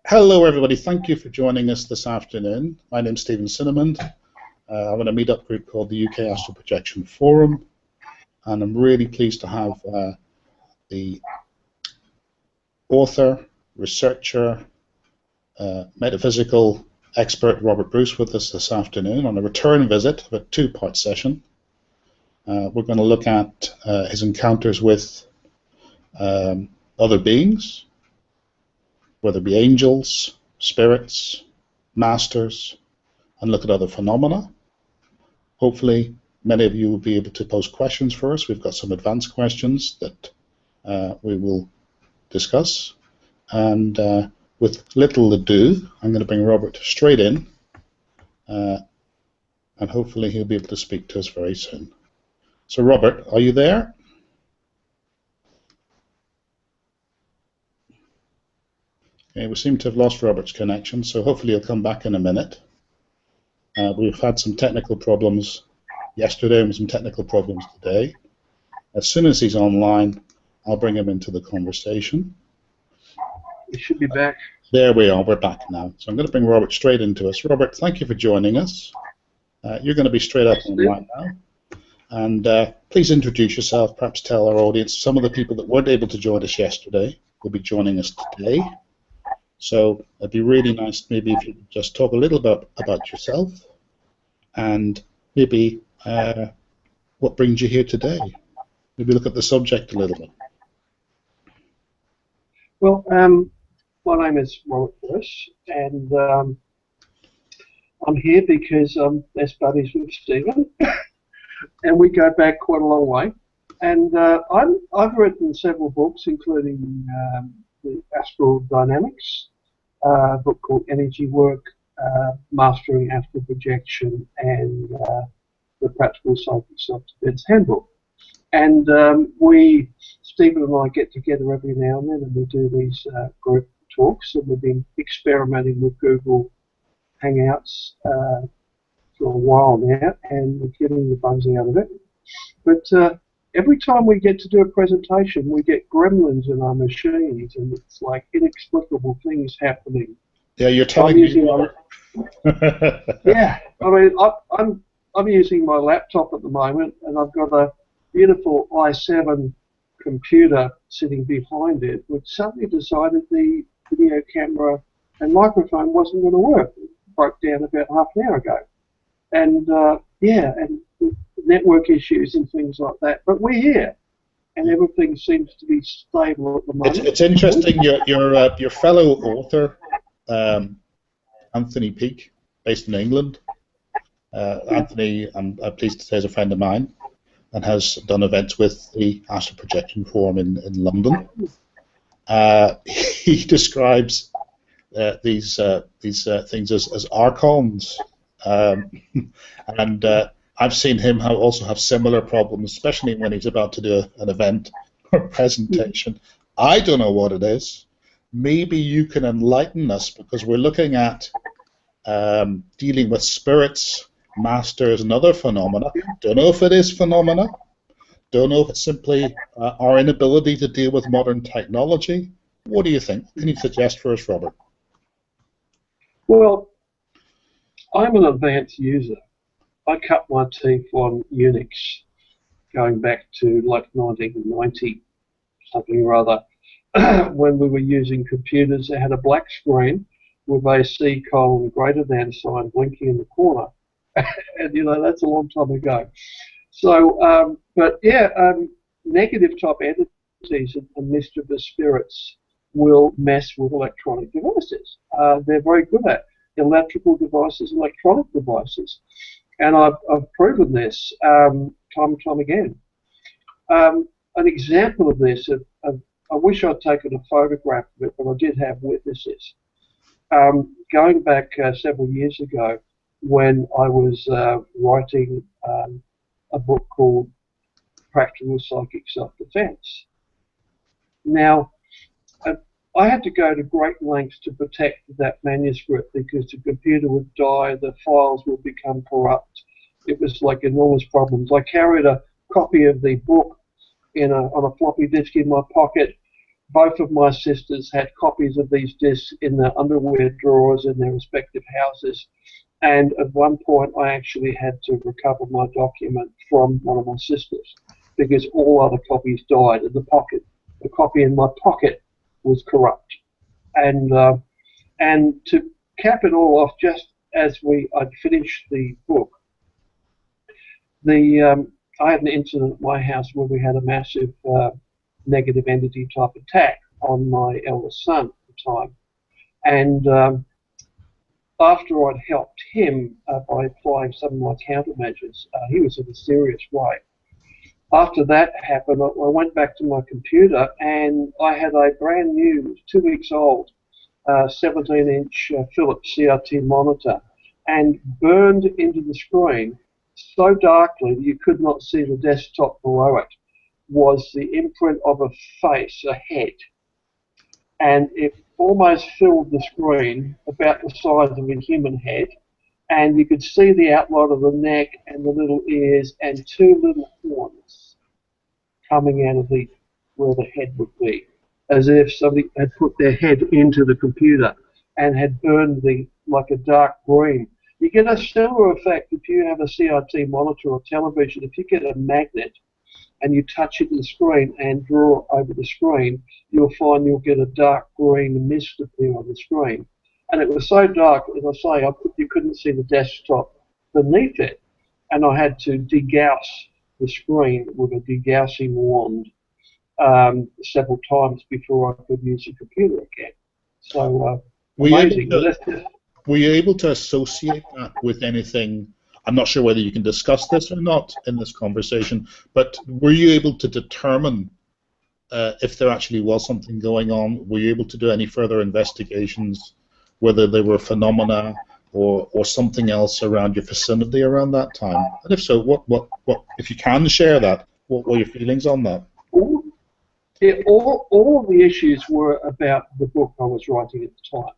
Hello, everybody. Thank you for joining us this afternoon. My name's Stephen Cinnamon. I'm in a meetup group called the UK Astral Projection Forum, and I'm really pleased to have the author, researcher, metaphysical expert Robert Bruce with us this afternoon on a return visit of a two-part session. We're going to look at his encounters with other beings, whether it be angels, spirits, masters, and look at other phenomena. Hopefully, many of you will be able to post questions for us. We've got some advanced questions that we will discuss. And with little ado, I'm going to bring Robert straight in, and hopefully he'll be able to speak to us very soon. So, Robert, are you there? Okay, we seem to have lost Robert's connection, so hopefully he'll come back in a minute. We've had some technical problems yesterday and some technical problems today. As soon as he's online, I'll bring him into the conversation. He should be back. There we are, we're back now. So I'm going to bring Robert straight into us. Robert, thank you for joining us. You're going to be straight up online now. And please introduce yourself, perhaps tell our audience, some of the people that weren't able to join us yesterday will be joining us today. So it'd be really nice maybe if you could just talk a little bit about yourself and maybe what brings you here today. Maybe look at the subject a little bit. Well, my name is Robert Bruce, and I'm here because I'm best buddies with Stephen, and we go back quite a long way. And I've written several books, including the Astral Dynamics, a book called Energy Work, Mastering Astral Projection, and the Practical Psychic Self-Defense Handbook. And Stephen and I get together every now and then, and we do these group talks, and we've been experimenting with Google Hangouts for a while now, and we're getting the bugs out of it. But every time we get to do a presentation, we get gremlins in our machines, and it's like inexplicable things happening. Yeah, you're telling me. Yeah, I mean, I'm using my laptop at the moment, and I've got a beautiful i7 computer sitting behind it, which suddenly decided the video camera and microphone wasn't going to work. It broke down about half an hour ago. And yeah, and network issues and things like that. But we're here, and everything seems to be stable at the moment. It's interesting. Your fellow author, Anthony Peake, based in England. Anthony, I'm pleased to say, is a friend of mine, and has done events with the Astral Projection Forum in London. He describes these things as archons, and I've seen him also have similar problems, especially when he's about to do an event or presentation. I don't know what it is. Maybe you can enlighten us, because we're looking at dealing with spirits, masters, and other phenomena. Don't know if it is phenomena. Don't know if it's simply our inability to deal with modern technology. What do you think? What can you suggest for us, Robert? Well, I'm an advanced user. I cut my teeth on Unix going back to like 1990, something or other, when we were using computers that had a black screen with a C colon greater than sign blinking in the corner. And you know, that's a long time ago. So, but yeah, negative type entities and mischievous spirits will mess with electronic devices. They're very good at electrical devices, electronic devices. And I've proven this time and time again. An example of this, I wish I'd taken a photograph of it, but I did have witnesses. Going back several years ago, when I was writing a book called Practical Psychic Self-Defense. Now, I had to go to great lengths to protect that manuscript, because the computer would die, the files would become corrupt. It was like enormous problems. I carried a copy of the book on a floppy disk in my pocket both of my sisters had copies of these discs in their underwear drawers in their respective houses. And at one point, I actually had to recover my document from one of my sisters because all other copies died in the pocket. The copy in my pocket was corrupt. And to cap it all off, just as I'd finished the book, I had an incident at my house where we had a massive negative entity type attack on my eldest son at the time. And after I'd helped him by applying some of my countermeasures, he was in a serious way. After that happened, I went back to my computer and I had a brand new, 2 weeks old, 17-inch Philips CRT monitor, and burned into the screen so darkly that you could not see the desktop below it was the imprint of a face, a head. And it almost filled the screen about the size of a human head, and you could see the outline of the neck and the little ears and two little horns coming out of where the head would be, as if somebody had put their head into the computer and had burned like a dark green. You get a similar effect if you have a CRT monitor or television. If you get a magnet and you touch it to the screen and draw over the screen, you'll find you'll get a dark green mist appear on the screen. And it was so dark, as I say, you couldn't see the desktop beneath it. And I had to degauss the screen with a degaussing wand several times before I could use the computer again. So, amazing. Were you able to associate that with anything? I'm not sure whether you can discuss this or not in this conversation, but were you able to determine if there actually was something going on? Were you able to do any further investigations, whether there were phenomena or something else around your vicinity around that time? And if so, what if you can share that, what were your feelings on that? All of the issues were about the book I was writing at the time.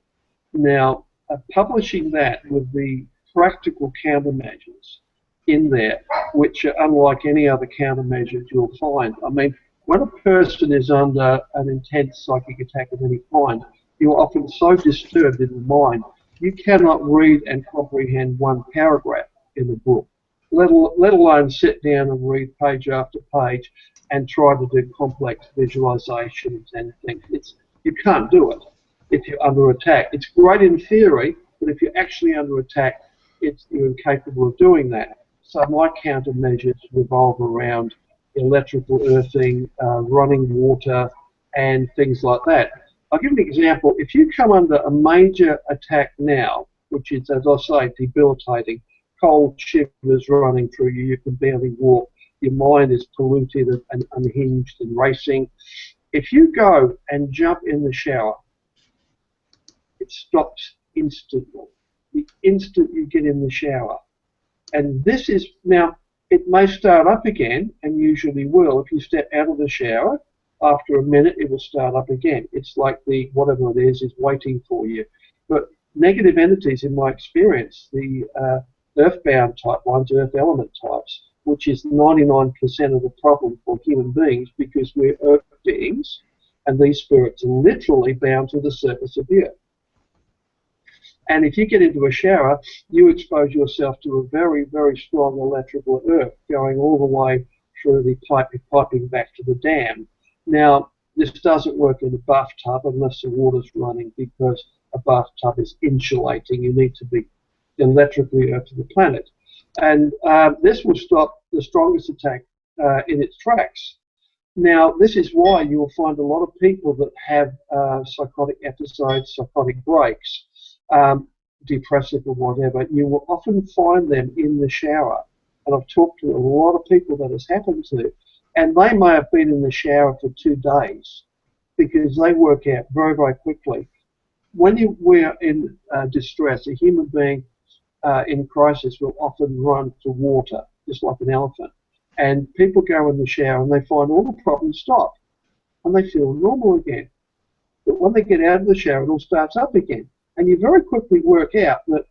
Now, publishing that with the practical countermeasures in there, which are unlike any other countermeasures you'll find. I mean, when a person is under an intense psychic attack of any kind, you're often so disturbed in the mind, you cannot read and comprehend one paragraph in the book, let alone sit down and read page after page and try to do complex visualizations and things. You can't do it if you're under attack. It's great in theory, but if you're actually under attack, you're incapable of doing that. So my countermeasures revolve around electrical earthing, running water, and things like that. I'll give an example. If you come under a major attack now, which is, as I say, debilitating, cold shivers running through you, you can barely walk, your mind is polluted and unhinged and racing. If you go and jump in the shower, it stops instantly. The instant you get in the shower. And this is, now, it may start up again, and usually will. If you step out of the shower, after a minute, it will start up again. It's like whatever it is waiting for you. But negative entities, in my experience, the earthbound type ones, earth element types, which is 99% of the problem for human beings because we're earth beings, and these spirits are literally bound to the surface of the earth. And if you get into a shower, you expose yourself to a very, very strong electrical earth going all the way through the piping back to the dam. Now, this doesn't work in a bathtub unless the water's running because a bathtub is insulating. You need to be electrically earth to the planet. And this will stop the strongest attack in its tracks. Now, this is why you will find a lot of people that have psychotic episodes, psychotic breaks, depressive or whatever, you will often find them in the shower. And I've talked to a lot of people that has happened to, and they may have been in the shower for 2 days because they work out very, very quickly. When we're in distress, a human being in crisis will often run for water, just like an elephant. And people go in the shower and they find all the problems stop and they feel normal again. But when they get out of the shower, it all starts up again. And you very quickly work out that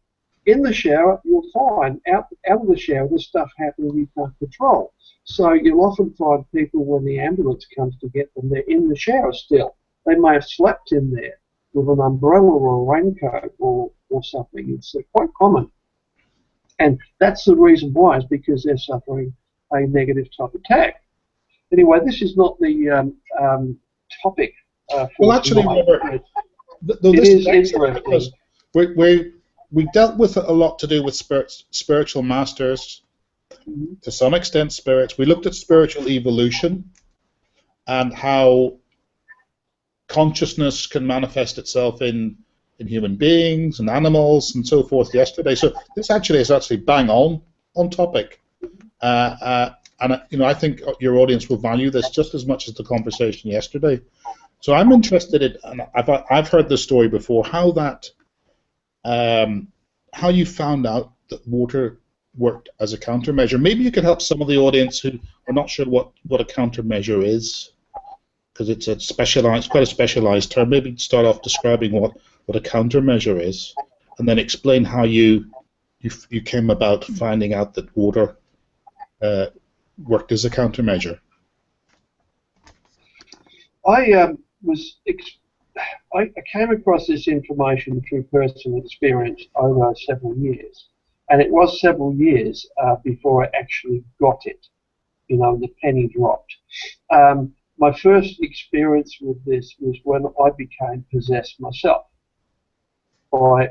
in the shower, you'll find out of the shower there's stuff happening you can't control. So you'll often find people when the ambulance comes to get them, they're in the shower still. they may have slept in there with an umbrella or a raincoat or something. It's quite common. And that's the reason why, is because they're suffering a negative type attack. Anyway, this is not the topic for well, actually, tonight. Robert, It this is excellent interesting. because we dealt with a lot to do with spiritual masters, to some extent spirits. We looked at spiritual evolution and how consciousness can manifest itself in human beings and animals and so forth yesterday. So this actually is bang on topic. And I think your audience will value this just as much as the conversation yesterday. So I'm interested in, and I've heard this story before, how you found out that water worked as a countermeasure. Maybe you could help some of the audience who are not sure what a countermeasure is, because it's quite a specialized term. Maybe start off describing what a countermeasure is, and then explain how you came about finding out that water worked as a countermeasure. I came across this information through personal experience over several years, and it was several years before I actually got it. The penny dropped. My first experience with this was when I became possessed myself by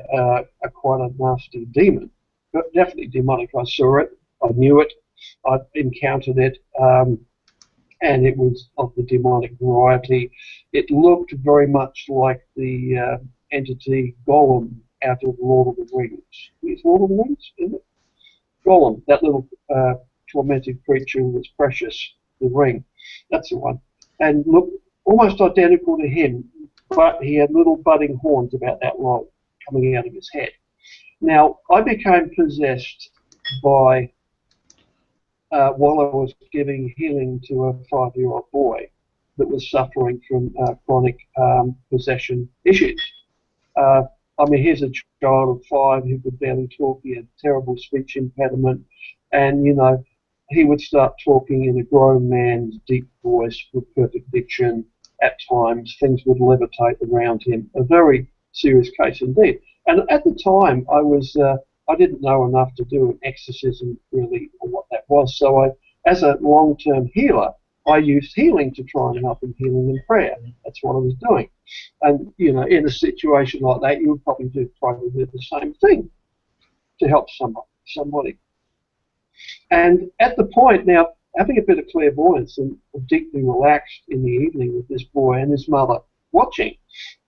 quite a nasty demon, but definitely demonic. I saw it, I knew it, I'd encountered it, and it was of the demonic variety. It looked very much like the entity Gollum out of Lord of the Rings. Is Lord of the Rings, isn't it? Gollum, that little tormented creature was precious, the ring. That's the one. And looked almost identical to him, but he had little budding horns about that long coming out of his head. Now, I became possessed by while I was giving healing to a 5-year-old boy that was suffering from chronic possession issues. Here's a child of 5 who could barely talk. He had terrible speech impediment, and he would start talking in a grown man's deep voice with perfect diction. At times, things would levitate around him. A very serious case indeed. And at the time, I didn't know enough to do an exorcism really or what that was. So as a long-term healer, I used healing to try and help him, healing and prayer. That's what I was doing. And in a situation like that, you would probably try to do the same thing to help somebody. And at the point now, having a bit of clairvoyance and deeply relaxed in the evening with this boy and his mother watching,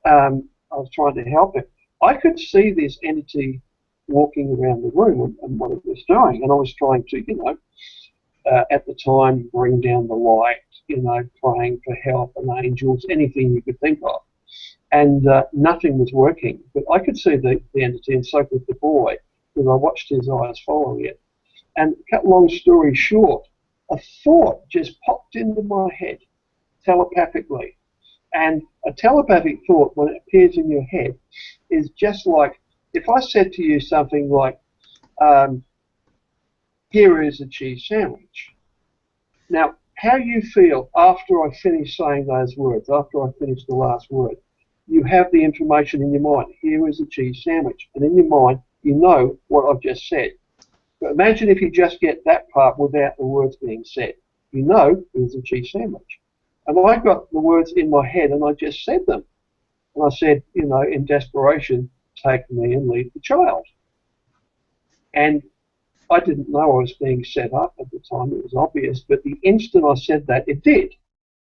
I was trying to help him. I could see this entity walking around the room and what it was doing, and I was trying to, at the time, bring down the light, praying for help and angels, anything you could think of. And nothing was working, but I could see the entity, and so could the boy, because I watched his eyes following it. And cut long story short, a thought just popped into my head telepathically. And a telepathic thought, when it appears in your head, is just like if I said to you something like, here is a cheese sandwich. Now, how you feel after I finish saying those words, after I finish the last word, you have the information in your mind. Here is a cheese sandwich. And in your mind, you know what I've just said. But imagine if you just get that part without the words being said. You know it was a cheese sandwich. And I got the words in my head and I just said them. And I said, in desperation, take me and leave the child. And I didn't know I was being set up at the time. It was obvious. But the instant I said that, it did.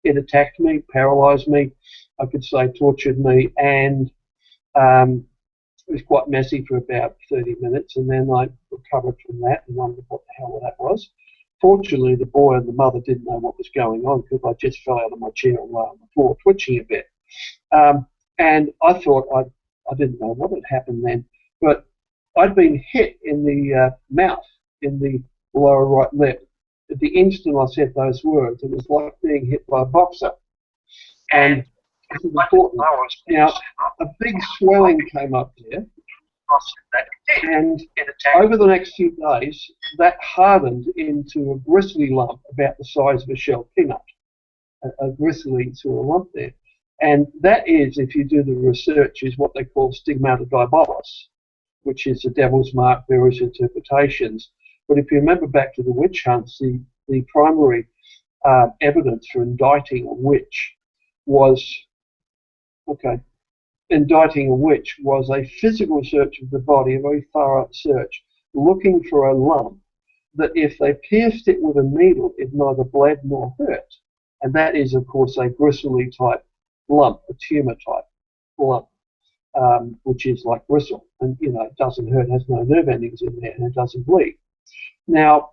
It attacked me, paralyzed me, I could say tortured me, and it was quite messy for about 30 minutes. And then I recovered from that and wondered what the hell that was. Fortunately, the boy and the mother didn't know what was going on because I just fell out of my chair and lay on the floor, twitching a bit. And I thought I didn't know what had happened then, but I'd been hit in the mouth, in the lower right lip. At the instant I said those words, it was like being hit by a boxer. And this is important. Now, a big swelling came up there. And over the next few days, that hardened into a bristly lump about the size of a shelled peanut, a bristly sort of lump there. And that is, if you do the research, is what they call stigmata diabolis, which is the devil's mark, various interpretations. But if you remember back to the witch hunts, the primary evidence for indicting a witch was, indicting a witch was a physical search of the body, a very thorough search, looking for a lump that if they pierced it with a needle, it neither bled nor hurt. And that is, of course, a gristly type lump, a tumor type lump, which is like gristle. And, you know, it doesn't hurt, has no nerve endings in there, and it doesn't bleed. Now,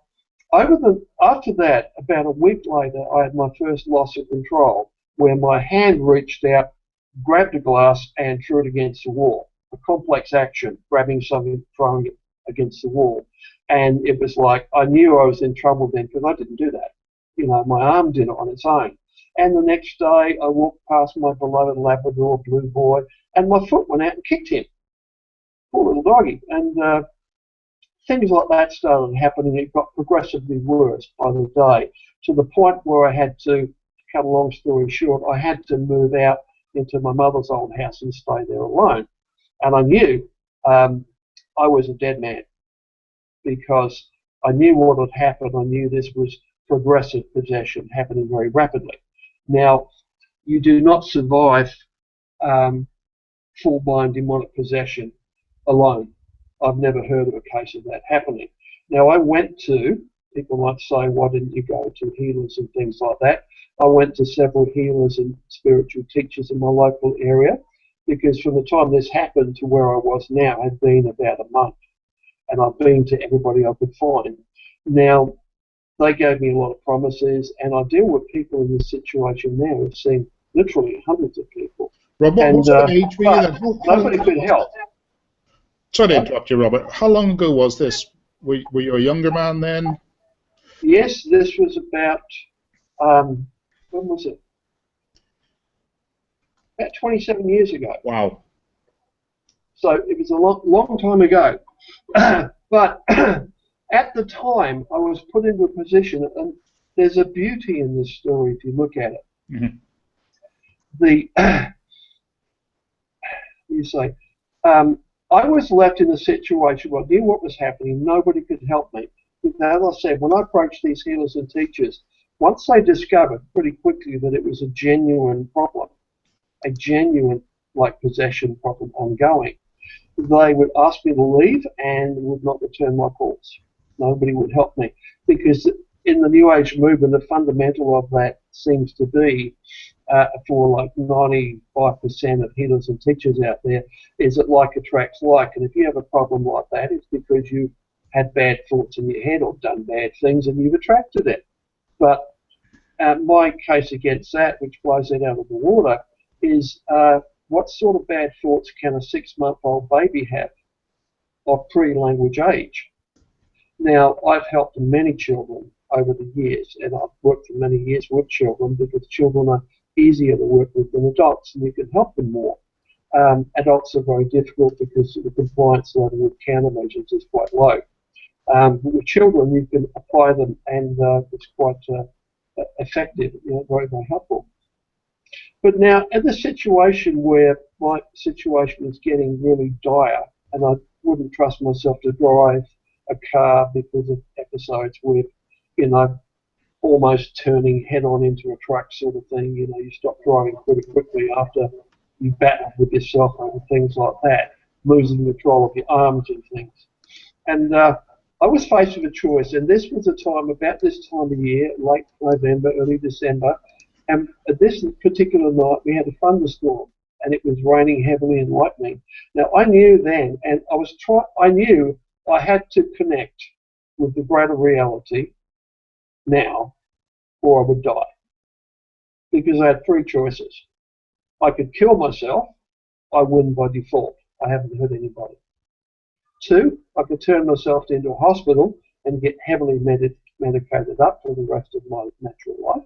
after that, about a week later, I had my first loss of control, where my hand reached out, grabbed a glass, and threw it against the wall. A complex action, grabbing something, throwing it against the wall. And it was like, I knew I was in trouble then, because I didn't do that. You know, my arm did it on its own. And the next day, I walked past my beloved Labrador blue boy, and my foot went out and kicked him. Poor little doggy. And things like that started happening. It got progressively worse by the day, to the point where I had to, cut a long story short, I had to move out into my mother's old house and stay there alone. And I knew I was a dead man, because I knew what had happened. I knew this was progressive possession happening very rapidly. Now, you do not survive full-blown demonic possession alone. I've never heard of a case of that happening. Now, I went to, people might say, why didn't you go to healers and things like that? I went to several healers and spiritual teachers in my local area, because from the time this happened to where I was now had been about a month. And I've been to everybody I could find. Now, they gave me a lot of promises, and I deal with people in this situation now. I've seen literally hundreds of people. Robert, what sort of age were you then? Nobody could help. Sorry to interrupt you, Robert. How long ago was this? Were you a younger man then? Yes, this was about, when was it? About 27 years ago. Wow. So it was a long time ago. But at the time, I was put into a position, and there's a beauty in this story if you look at it. Mm-hmm. I was left in a situation where I knew what was happening. Nobody could help me. As I said, when I approached these healers and teachers, once they discovered pretty quickly that it was a genuine problem, a genuine possession problem ongoing, they would ask me to leave and would not return my calls. Nobody would help me, because in the New Age movement, the fundamental of that seems to be, for 95% of healers and teachers out there, is that like attracts like. And if you have a problem like that, it's because you had bad thoughts in your head or done bad things and you've attracted it. But my case against that, which blows it out of the water, is what sort of bad thoughts can a 6-month-old baby have of pre-language age? Now, I've helped many children over the years, and I've worked for many years with children, because children are easier to work with than adults, and you can help them more. Adults are very difficult because the compliance level with countermeasures is quite low. With children, you can apply them, and it's quite effective, very, very helpful. But now, in the situation where my situation is getting really dire, and I wouldn't trust myself to drive a car because of episodes with, almost turning head-on into a truck sort of thing. You stop driving pretty quickly after you battle with yourself over things like that, losing control of your arms and things. And I was faced with a choice, and this was a time, about this time of year, late November, early December, and at this particular night we had a thunderstorm, and it was raining heavily and lightning. Now, I knew then, and I knew I had to connect with the greater reality now, or I would die. Because I had 3 choices. I could kill myself. I win by default. I haven't hurt anybody. 2, I could turn myself into a hospital and get heavily medicated up for the rest of my natural life.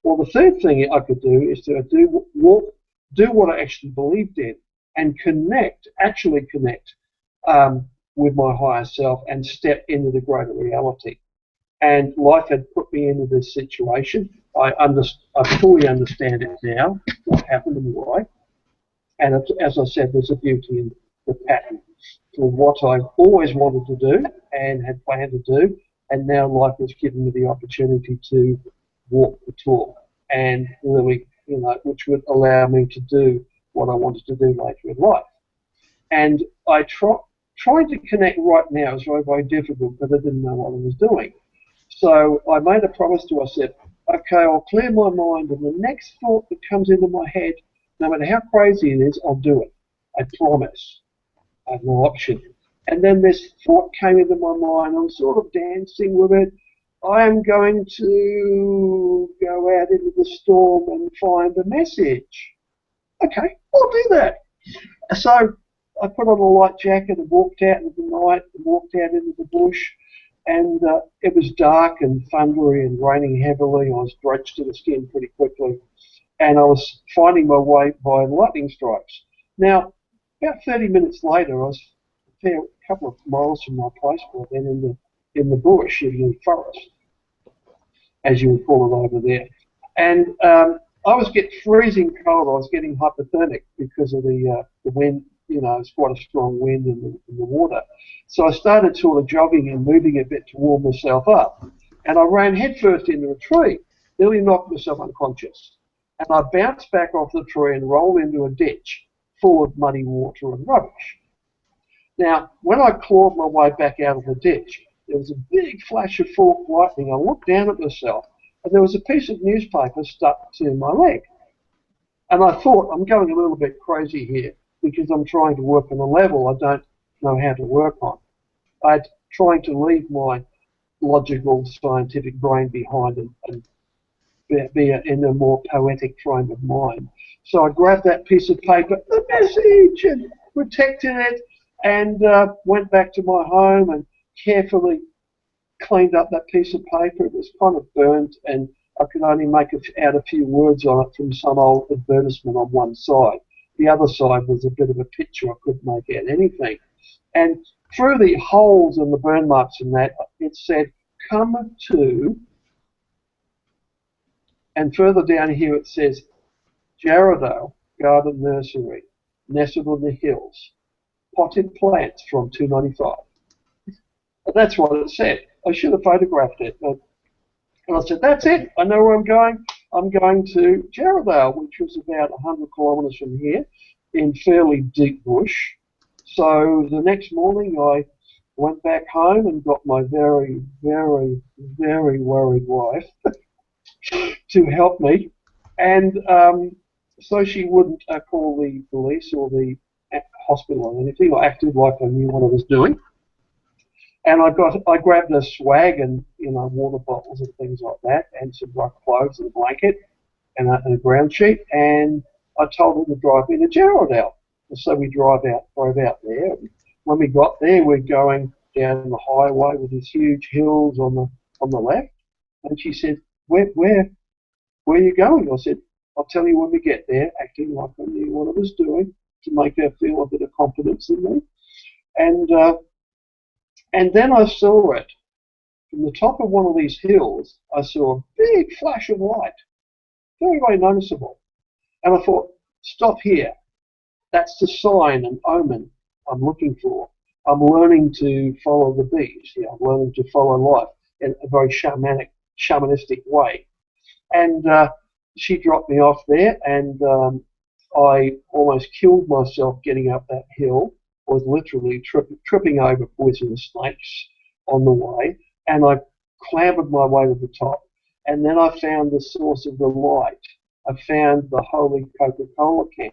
Well, the third thing I could do is to do what I actually believed in, and actually connect with my higher self and step into the greater reality. And life had put me into this situation, I fully understand it now, what happened and why. And as I said, there's a beauty in the pattern for what I've always wanted to do and had planned to do, and now life has given me the opportunity to walk the talk, and really, which would allow me to do what I wanted to do later in life. And I trying to connect right now is very, very difficult because I didn't know what I was doing. So I made a promise to myself. I said, okay, I'll clear my mind, and the next thought that comes into my head, no matter how crazy it is, I'll do it. I promise. I have no option. And then this thought came into my mind. I'm sort of dancing with it. I am going to go out into the storm and find a message. Okay, I'll do that. So I put on a light jacket and walked out into the night, and walked out into the bush, and it was dark and thundery and raining heavily. I was drenched to the skin pretty quickly, and I was finding my way by lightning strikes. Now, about 30 minutes later, I was a couple of miles from my place by then in the bush, in the forest, as you would call it over there. And I was getting freezing cold. I was getting hypothermic because of the wind. It's quite a strong wind in the water. So I started sort of jogging and moving a bit to warm myself up. And I ran headfirst into a tree, nearly knocked myself unconscious. And I bounced back off the tree and rolled into a ditch full of muddy water and rubbish. Now, when I clawed my way back out of the ditch, there was a big flash of forked lightning. I looked down at myself, and there was a piece of newspaper stuck to my leg. And I thought, I'm going a little bit crazy here because I'm trying to work on a level I don't know how to work on. I'm trying to leave my logical, scientific brain behind and be in a more poetic frame of mind. So I grabbed that piece of paper, the message, and protected it, and went back to my home and carefully cleaned up that piece of paper. It was kind of burnt, and I could only make out a few words on it from some old advertisement on one side. The other side was a bit of a picture. I couldn't make out anything. And through the holes and the burn marks and that, it said, come to, and further down here it says, Jarrahdale Garden Nursery, nestled in the hills, potted plants from 295. And that's what it said. I should have photographed it. And I said, that's it. I know where I'm going. I'm going to Jarrahdale, which was about 100 kilometres from here, in fairly deep bush. So the next morning I went back home and got my very, very, very worried wife to help me. And so she wouldn't call the police or the hospital or anything. I acted like I knew what I was doing. And I grabbed a swag and water bottles and things like that, and some rough clothes and a blanket and a ground sheet, and I told them to drive me to Jarrahdale. And so we drove out there. And when we got there, we're going down the highway with these huge hills on the left. And she said, "Where are you going?" I said, "I'll tell you when we get there," acting like I knew what I was doing to make her feel a bit of confidence in me. And then I saw it. From the top of one of these hills, I saw a big flash of light, very, very noticeable. And I thought, stop here. That's the sign and omen I'm looking for. I'm learning to follow the bees. I'm learning to follow life in a very shamanistic way. And she dropped me off there, and I almost killed myself getting up that hill. I was literally tripping over poisonous snakes on the way, and I clambered my way to the top. And then I found the source of the light. I found the holy Coca-Cola can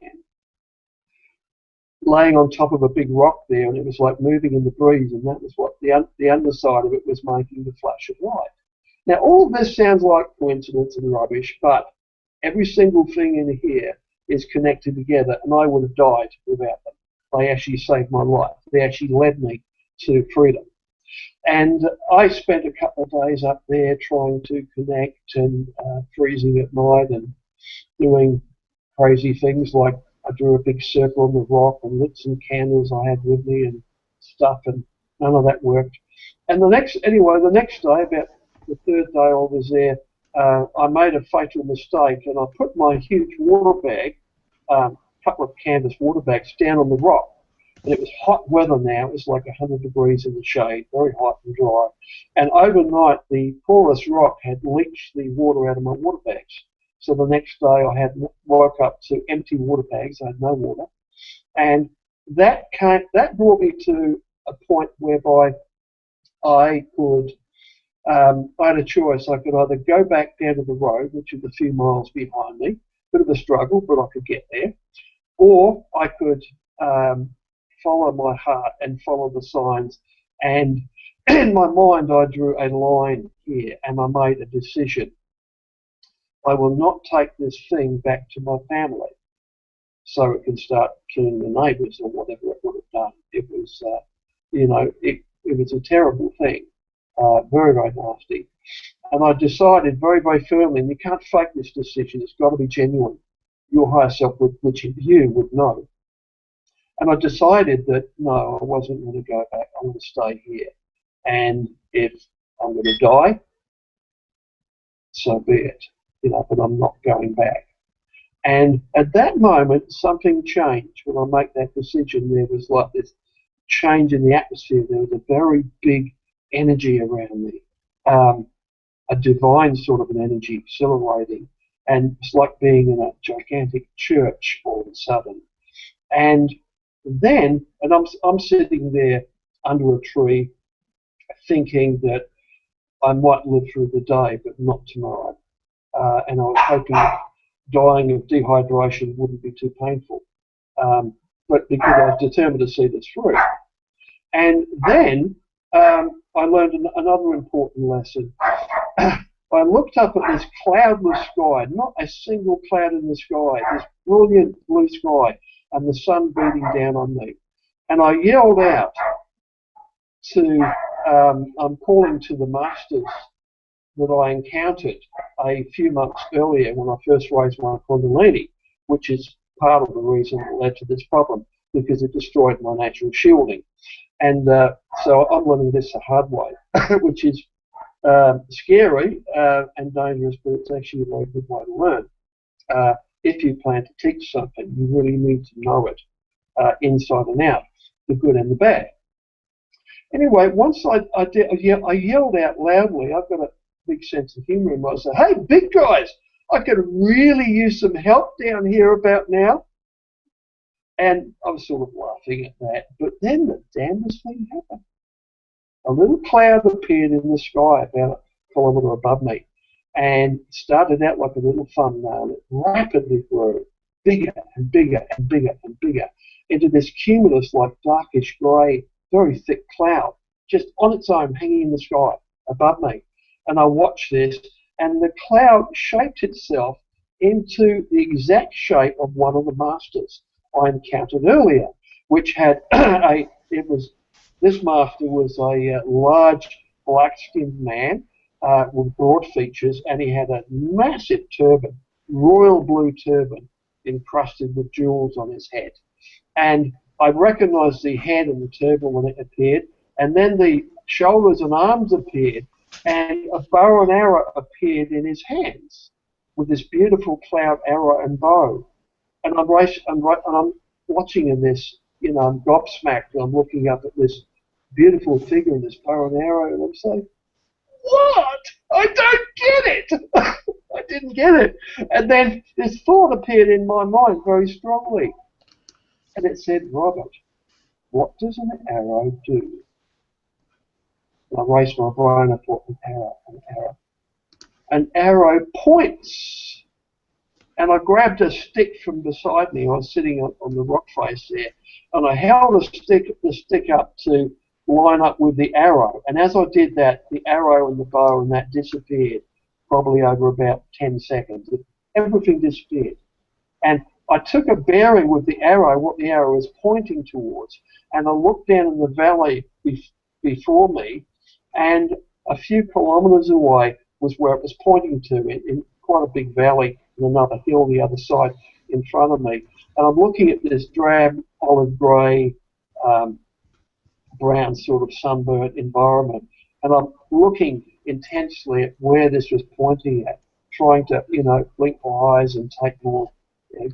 laying on top of a big rock there, and it was like moving in the breeze, and that was what the underside of it was making the flash of light. Now, all of this sounds like coincidence and rubbish, but every single thing in here is connected together, and I would have died without them. They actually saved my life. They actually led me to freedom. And I spent a couple of days up there trying to connect and freezing at night and doing crazy things like I drew a big circle on the rock and lit some candles I had with me and stuff, and none of that worked. And the next day, about the third day I was there, I made a fatal mistake and I put my huge water bag, couple of canvas water bags, down on the rock. And it was hot weather now. It was like 100 degrees in the shade, very hot and dry. And overnight, the porous rock had leached the water out of my water bags. So the next day, I woke up to empty water bags. I had no water, and that brought me to a point whereby I could. I had a choice. I could either go back down to the road, which is a few miles behind me, bit of a struggle, but I could get there, or I could follow my heart and follow the signs. And in my mind, I drew a line here, and I made a decision. I will not take this thing back to my family, so it can start killing the neighbours or whatever it would have done. It was, it was a terrible thing, very, very nasty. And I decided very, very firmly, and you can't fake this decision, it's got to be genuine. Your higher self, which you would know. And I decided that, no, I wasn't going to go back, I'm going to stay here. And if I'm going to die, so be it, but I'm not going back. And at that moment, something changed. When I make that decision, there was like this change in the atmosphere. There was a very big energy around me, a divine sort of an energy accelerating. And it's like being in a gigantic church all of a sudden. And then, and I'm sitting there under a tree thinking that I might live through the day, but not tomorrow. And I was hoping that dying of dehydration wouldn't be too painful. But because I was determined to see this through. And then I learned another important lesson. I looked up at this cloudless sky, not a single cloud in the sky, this brilliant blue sky, and the sun beating down on me. And I yelled out to, I'm calling to the masters that I encountered a few months earlier when I first raised my Kundalini, which is part of the reason that led to this problem, because it destroyed my natural shielding. And so I'm learning this the hard way, which is scary and dangerous, but it's actually a very good way to learn. If you plan to teach something, you really need to know it inside and out, the good and the bad. Anyway, once I yelled out loudly. I've got a big sense of humour in myself. Hey, big guys, I could really use some help down here about now. And I was sort of laughing at that. But then the damnedest thing happened. A little cloud appeared in the sky about a kilometre above me and started out like a little thumbnail. It rapidly grew bigger and bigger and bigger and bigger into this cumulus, like darkish grey, very thick cloud, just on its own, hanging in the sky above me. And I watched this, and the cloud shaped itself into the exact shape of one of the masters I encountered earlier, which had this master was a large black-skinned man with broad features, and he had a massive turban, royal blue turban, encrusted with jewels on his head. And I recognized the head and the turban when it appeared, and then the shoulders and arms appeared, and a bow and arrow appeared in his hands with this beautiful cloud arrow and bow. And I'm watching in this, I'm gobsmacked. I'm looking up at this beautiful figure in this bow and arrow, and I'm saying, what? I don't get it. I didn't get it. And then this thought appeared in my mind very strongly. And it said, Robert, what does an arrow do? And I raised my brain and thought, an arrow. An arrow points. And I grabbed a stick from beside me. I was sitting on the rock face there. And I held the stick up to line up with the arrow. And as I did that, the arrow and the bow and that disappeared, probably over about 10 seconds. Everything disappeared. And I took a bearing with the arrow, what the arrow was pointing towards, and I looked down in the valley before me, and a few kilometres away was where it was pointing to, in quite a big valley, and another hill the other side in front of me. And I'm looking at this drab, olive grey, brown sort of sunburnt environment, and I'm looking intensely at where this was pointing at, trying to, blink my eyes and take more,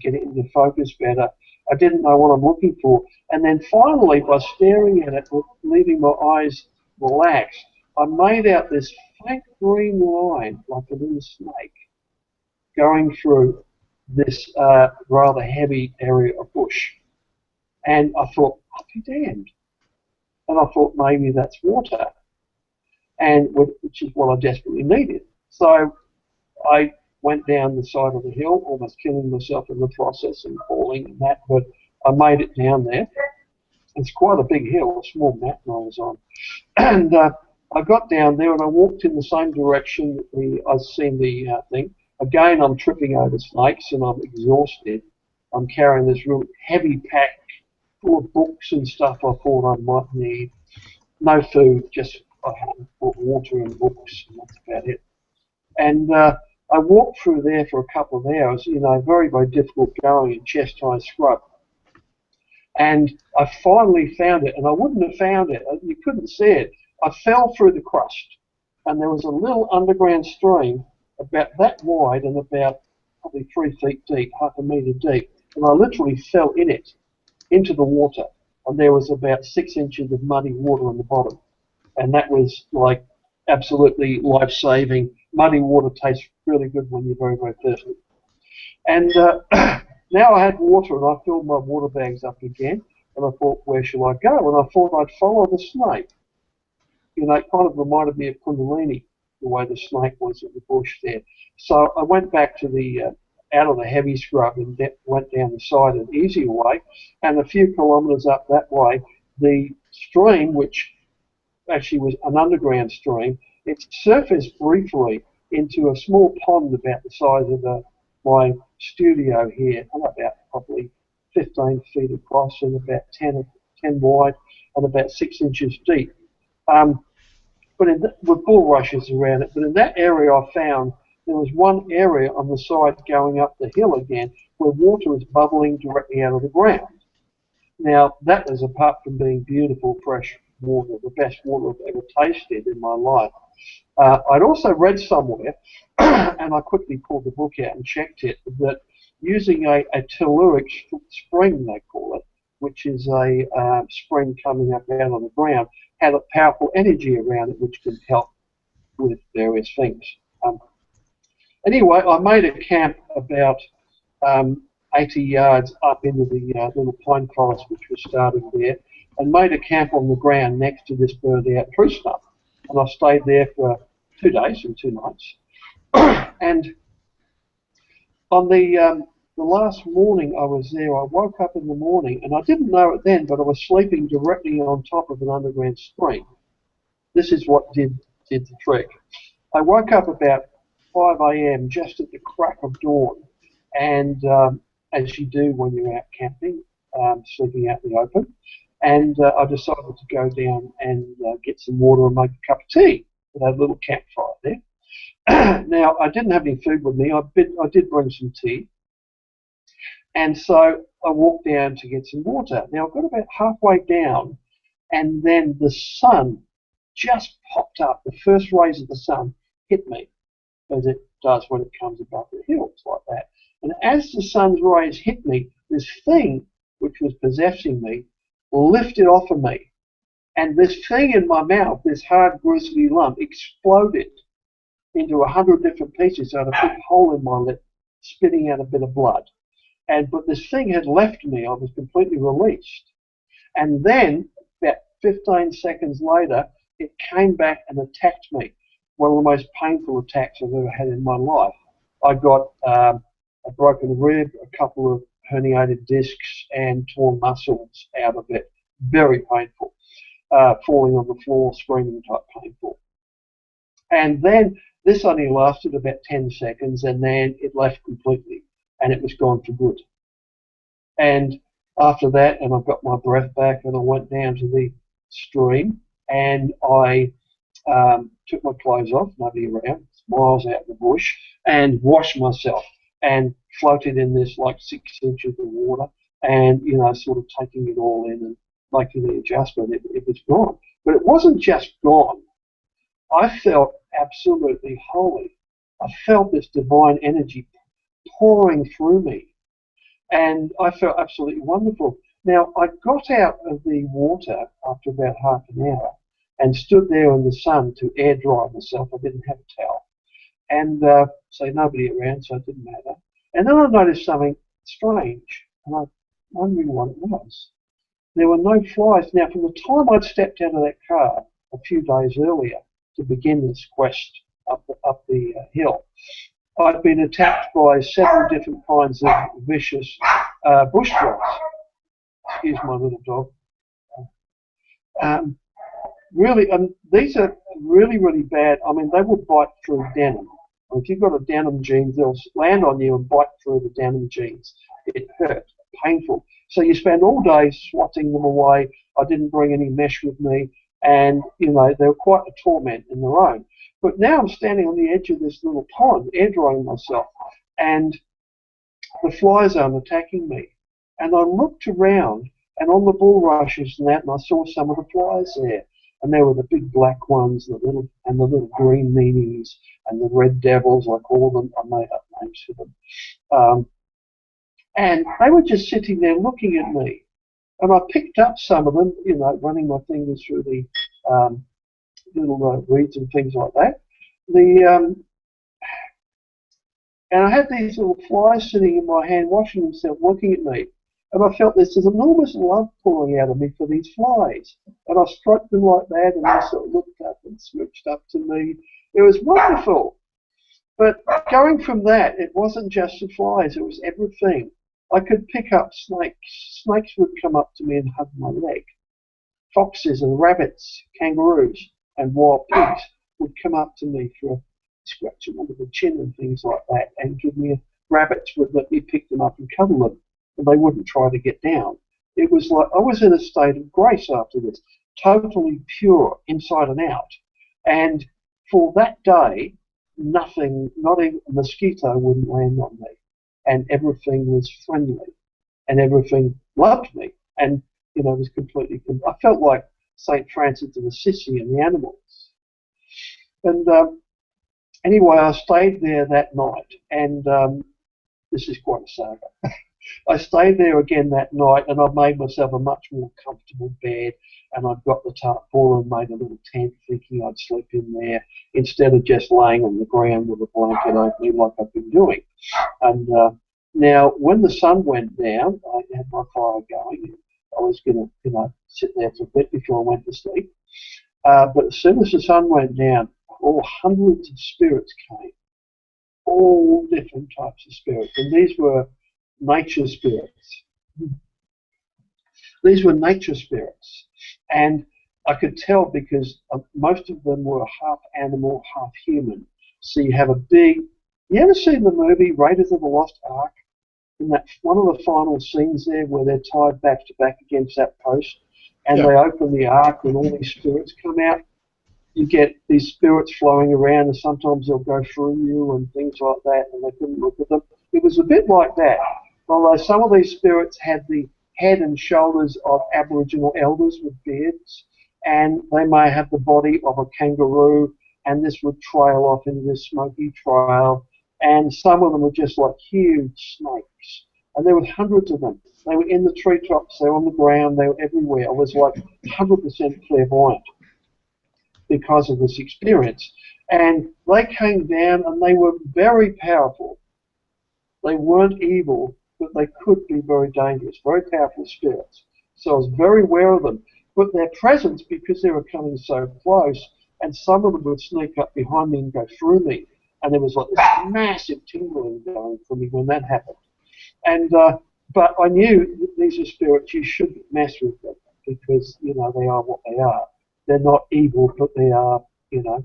get it into focus better. I didn't know what I'm looking for. And then finally, by staring at it, leaving my eyes relaxed, I made out this faint green line, like a little snake, going through this rather heavy area of bush. And I thought, I'll be damned. And I thought maybe that's water, and which is what I desperately needed. So I went down the side of the hill, almost killing myself in the process and falling and that, but I made it down there. It's quite a big hill, a small mountain I was on. And I got down there and I walked in the same direction I'd seen the thing. Again, I'm tripping over snakes and I'm exhausted. I'm carrying this really heavy pack full of books and stuff I thought I might need. No food, just I had water and books, and that's about it. And I walked through there for a couple of hours, very, very difficult going in chest-high scrub. And I finally found it, and I wouldn't have found it. You couldn't see it. I fell through the crust, and there was a little underground stream about that wide and about probably 3 feet deep, half a metre deep, and I literally fell in it, into the water, and there was about 6 inches of muddy water on the bottom, and that was like absolutely life-saving. Muddy water tastes really good when you're very, very thirsty. And now I had water, and I filled my water bags up again, and I thought, where shall I go? And I thought I'd follow the snake. It kind of reminded me of Kundalini, the way the snake was in the bush there. So I went back to the out of the heavy scrub and went down the side an easier way, and a few kilometres up that way, the stream, which actually was an underground stream, it surfaced briefly into a small pond about the size of my studio here, about probably 15 feet across and about 10 wide and about 6 inches deep. But with bulrushes around it. But in that area I found there was one area on the side going up the hill again where water was bubbling directly out of the ground. Now, that was, apart from being beautiful, fresh water, the best water I've ever tasted in my life. I'd also read somewhere, and I quickly pulled the book out and checked it, that using a telluric spring, they call it, which is a spring coming up out of the ground, had a powerful energy around it which can help with various things. Anyway, I made a camp about 80 yards up into the little pine forest which was starting there, and made a camp on the ground next to this burned out tree stump. And I stayed there for 2 days and 2 nights. And on the last morning I was there, I woke up in the morning, and I didn't know it then, but I was sleeping directly on top of an underground stream. This is what did the trick. I woke up about 5 a.m. just at the crack of dawn, and as you do when you're out camping, sleeping out in the open, and I decided to go down and get some water and make a cup of tea with a little campfire there. Now, I didn't have any food with me. I did bring some tea, and so I walked down to get some water. Now, I got about halfway down, and then the sun just popped up. The first rays of the sun hit me, as it does when it comes above the hills like that. And as the sun's rays hit me, this thing which was possessing me lifted off of me. And this thing in my mouth, this hard, gristly lump, exploded into 100 different pieces. So I had a big hole in my lip, spitting out a bit of blood. But this thing had left me. I was completely released. And then, about 15 seconds later, it came back and attacked me. One of the most painful attacks I've ever had in my life. I got a broken rib, a couple of herniated discs, and torn muscles out of it. Very painful. Falling on the floor, screaming type painful. And then this only lasted about 10 seconds, and then it left completely, and it was gone for good. And after that, and I got my breath back, and I went down to the stream, and I took my clothes off, nobody around, miles out in the bush, and washed myself and floated in this like 6 inches of water, and sort of taking it all in and making the adjustment. It was gone, but it wasn't just gone. I felt absolutely holy. I felt this divine energy pouring through me, and I felt absolutely wonderful. Now, I got out of the water after about half an hour and stood there in the sun to air dry myself. I didn't have a towel. And so nobody around, so it didn't matter. And then I noticed something strange, and I was wondering what it was. There were no flies. Now, from the time I'd stepped out of that car a few days earlier to begin this quest up the hill, I'd been attacked by several different kinds of vicious bush flies. Excuse my little dog. Really, these are really, really bad. I mean, they will bite through denim. If you've got a denim jeans, they'll land on you and bite through the denim jeans. It hurts, painful. So you spend all day swatting them away. I didn't bring any mesh with me, and you know they were quite a torment in their own. But now I'm standing on the edge of this little pond, air drying myself, and the flies aren't attacking me. And I looked around, and on the bulrushes and that, and I saw some of the flies there. And there were the big black ones, the little green meanies, and the red devils, I call them. I made up names for them. And they were just sitting there looking at me. And I picked up some of them, you know, running my fingers through the little weeds and things like that. And I had these little flies sitting in my hand, washing themselves, looking at me. And I felt this enormous love pouring out of me for these flies. And I stroked them like that, and they sort of looked up and smooched up to me. It was wonderful. But going from that, it wasn't just the flies, it was everything. I could pick up snakes. Snakes would come up to me and hug my leg. Foxes and rabbits, kangaroos, and wild pigs would come up to me for scratching under the chin and things like that, and give me rabbits would let me pick them up and cuddle them. And they wouldn't try to get down. It was like I was in a state of grace after this, totally pure inside and out. And for that day, nothing, not even a mosquito wouldn't land on me. And everything was friendly. And everything loved me. And, you know, it was completely, I felt like St. Francis of Assisi and the animals. And anyway, I stayed there that night. And this is quite a saga. I stayed there again that night, and I made myself a much more comfortable bed, and I'd got the tarpaulin and made a little tent thinking I'd sleep in there instead of just laying on the ground with a blanket over me like I've been doing. And now, when the sun went down, I had my fire going. I was going to, you know, sit there for a bit before I went to sleep. But as soon as the sun went down, hundreds of spirits came, all different types of spirits, and these were nature spirits. These were nature spirits, and I could tell because most of them were half animal, half human. So you have a big. You ever seen the movie Raiders of the Lost Ark? In that one of the final scenes there, where they're tied back to back against that post, and they open the ark, and all these spirits come out. You get these spirits flowing around, and sometimes they'll go through you and things like that, and they couldn't look at them. It was a bit like that. Although some of these spirits had the head and shoulders of Aboriginal elders with beards, and they may have the body of a kangaroo, and this would trail off into this smoky trail, and some of them were just like huge snakes, and there were hundreds of them. They were in the treetops, they were on the ground, they were everywhere. I was like 100% clairvoyant because of this experience. And they came down, and they were very powerful. They weren't evil, but they could be very dangerous, very powerful spirits. So I was very aware of them. But their presence, because they were coming so close, and some of them would sneak up behind me and go through me, and there was like this massive tingling going for me when that happened. And but I knew that these are spirits, you shouldn't mess with them, because, you know, they are what they are. They're not evil, but they are, you know,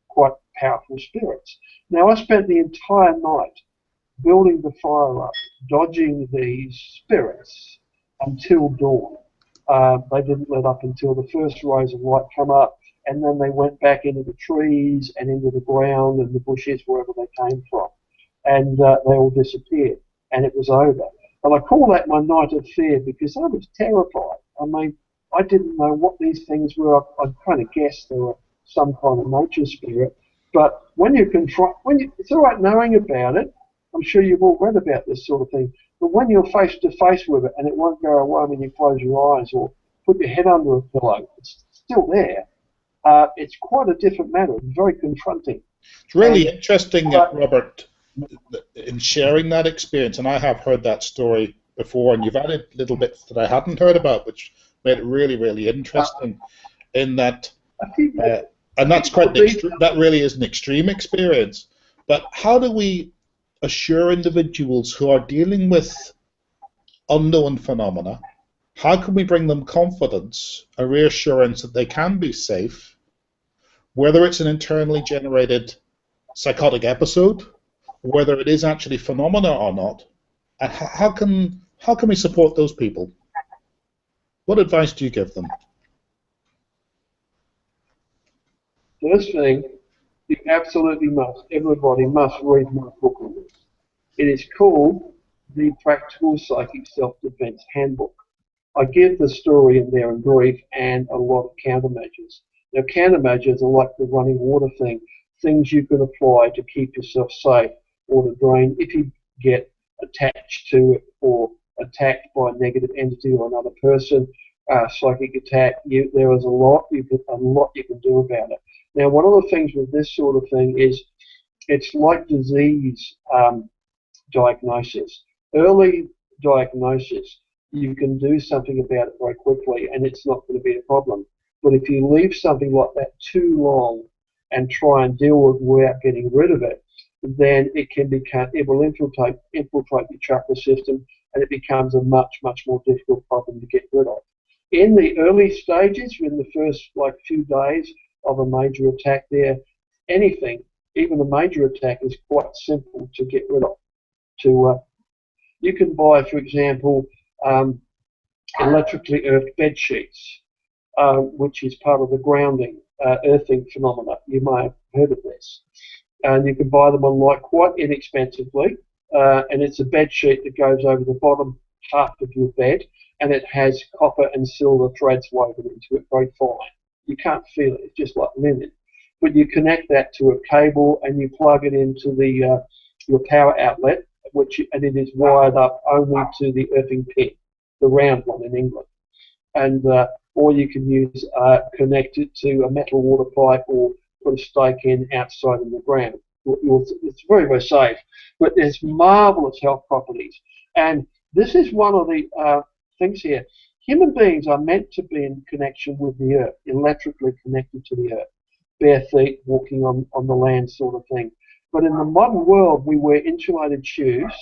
quite powerful spirits. Now, I spent the entire night building the fire up, dodging these spirits until dawn. They didn't let up until the first rays of light come up, and then they went back into the trees and into the ground and the bushes, wherever they came from. And they all disappeared, and it was over. And I call that my night of fear, because I was terrified. I mean, I didn't know what these things were. I kind of guessed they were some kind of nature spirit, But when you confront, it's all right knowing about it. I'm sure you've all read about this sort of thing. But when you're face to face with it and it won't go away when you close your eyes or put your head under a pillow, it's still there. It's quite a different matter. It's very confronting. It's really interesting, Robert, in sharing that experience. And I have heard that story before, and you've added little bits that I hadn't heard about, which made it really, really interesting. In that, and that's quite that really is an extreme experience. But how do we assure individuals who are dealing with unknown phenomena? How can we bring them confidence, a reassurance that they can be safe, whether it's an internally generated psychotic episode, whether it is actually phenomena or not, and how can we support those people? What advice do you give them? First thing, you absolutely must, everybody must read my book on this. It is called The Practical Psychic Self-Defense Handbook. I give the story in there in brief and a lot of countermeasures. Now, countermeasures are like the running water thing, things you can apply to keep yourself safe or to drain if you get attached to it or attacked by a negative entity or another person, psychic attack. There is a lot you can do about it. Now, one of the things with this sort of thing is it's like disease diagnosis. Early diagnosis, you can do something about it very quickly and it's not going to be a problem. But if you leave something like that too long and try and deal with it without getting rid of it, then it will infiltrate your chakra system and it becomes a much, much more difficult problem to get rid of. In the early stages, in the first few days of a major attack there, anything, even a major attack, is quite simple to get rid of. You can buy, for example, electrically earthed bed sheets, which is part of the grounding, earthing phenomena. You may have heard of this. And you can buy them online quite inexpensively, and it's a bed sheet that goes over the bottom half of your bed, and it has copper and silver threads woven into it, very fine. You can't feel it, it's just like linen. But you connect that to a cable and you plug it into your power outlet, and it is wired up only to the earthing pin, the round one in England. And or you can connect it to a metal water pipe or put a stake in outside in the ground. It's very, very safe, but there's marvelous health properties. And this is one of the things here. Human beings are meant to be in connection with the earth, electrically connected to the earth, bare feet, walking on the land sort of thing. But in the modern world, we wear insulated shoes,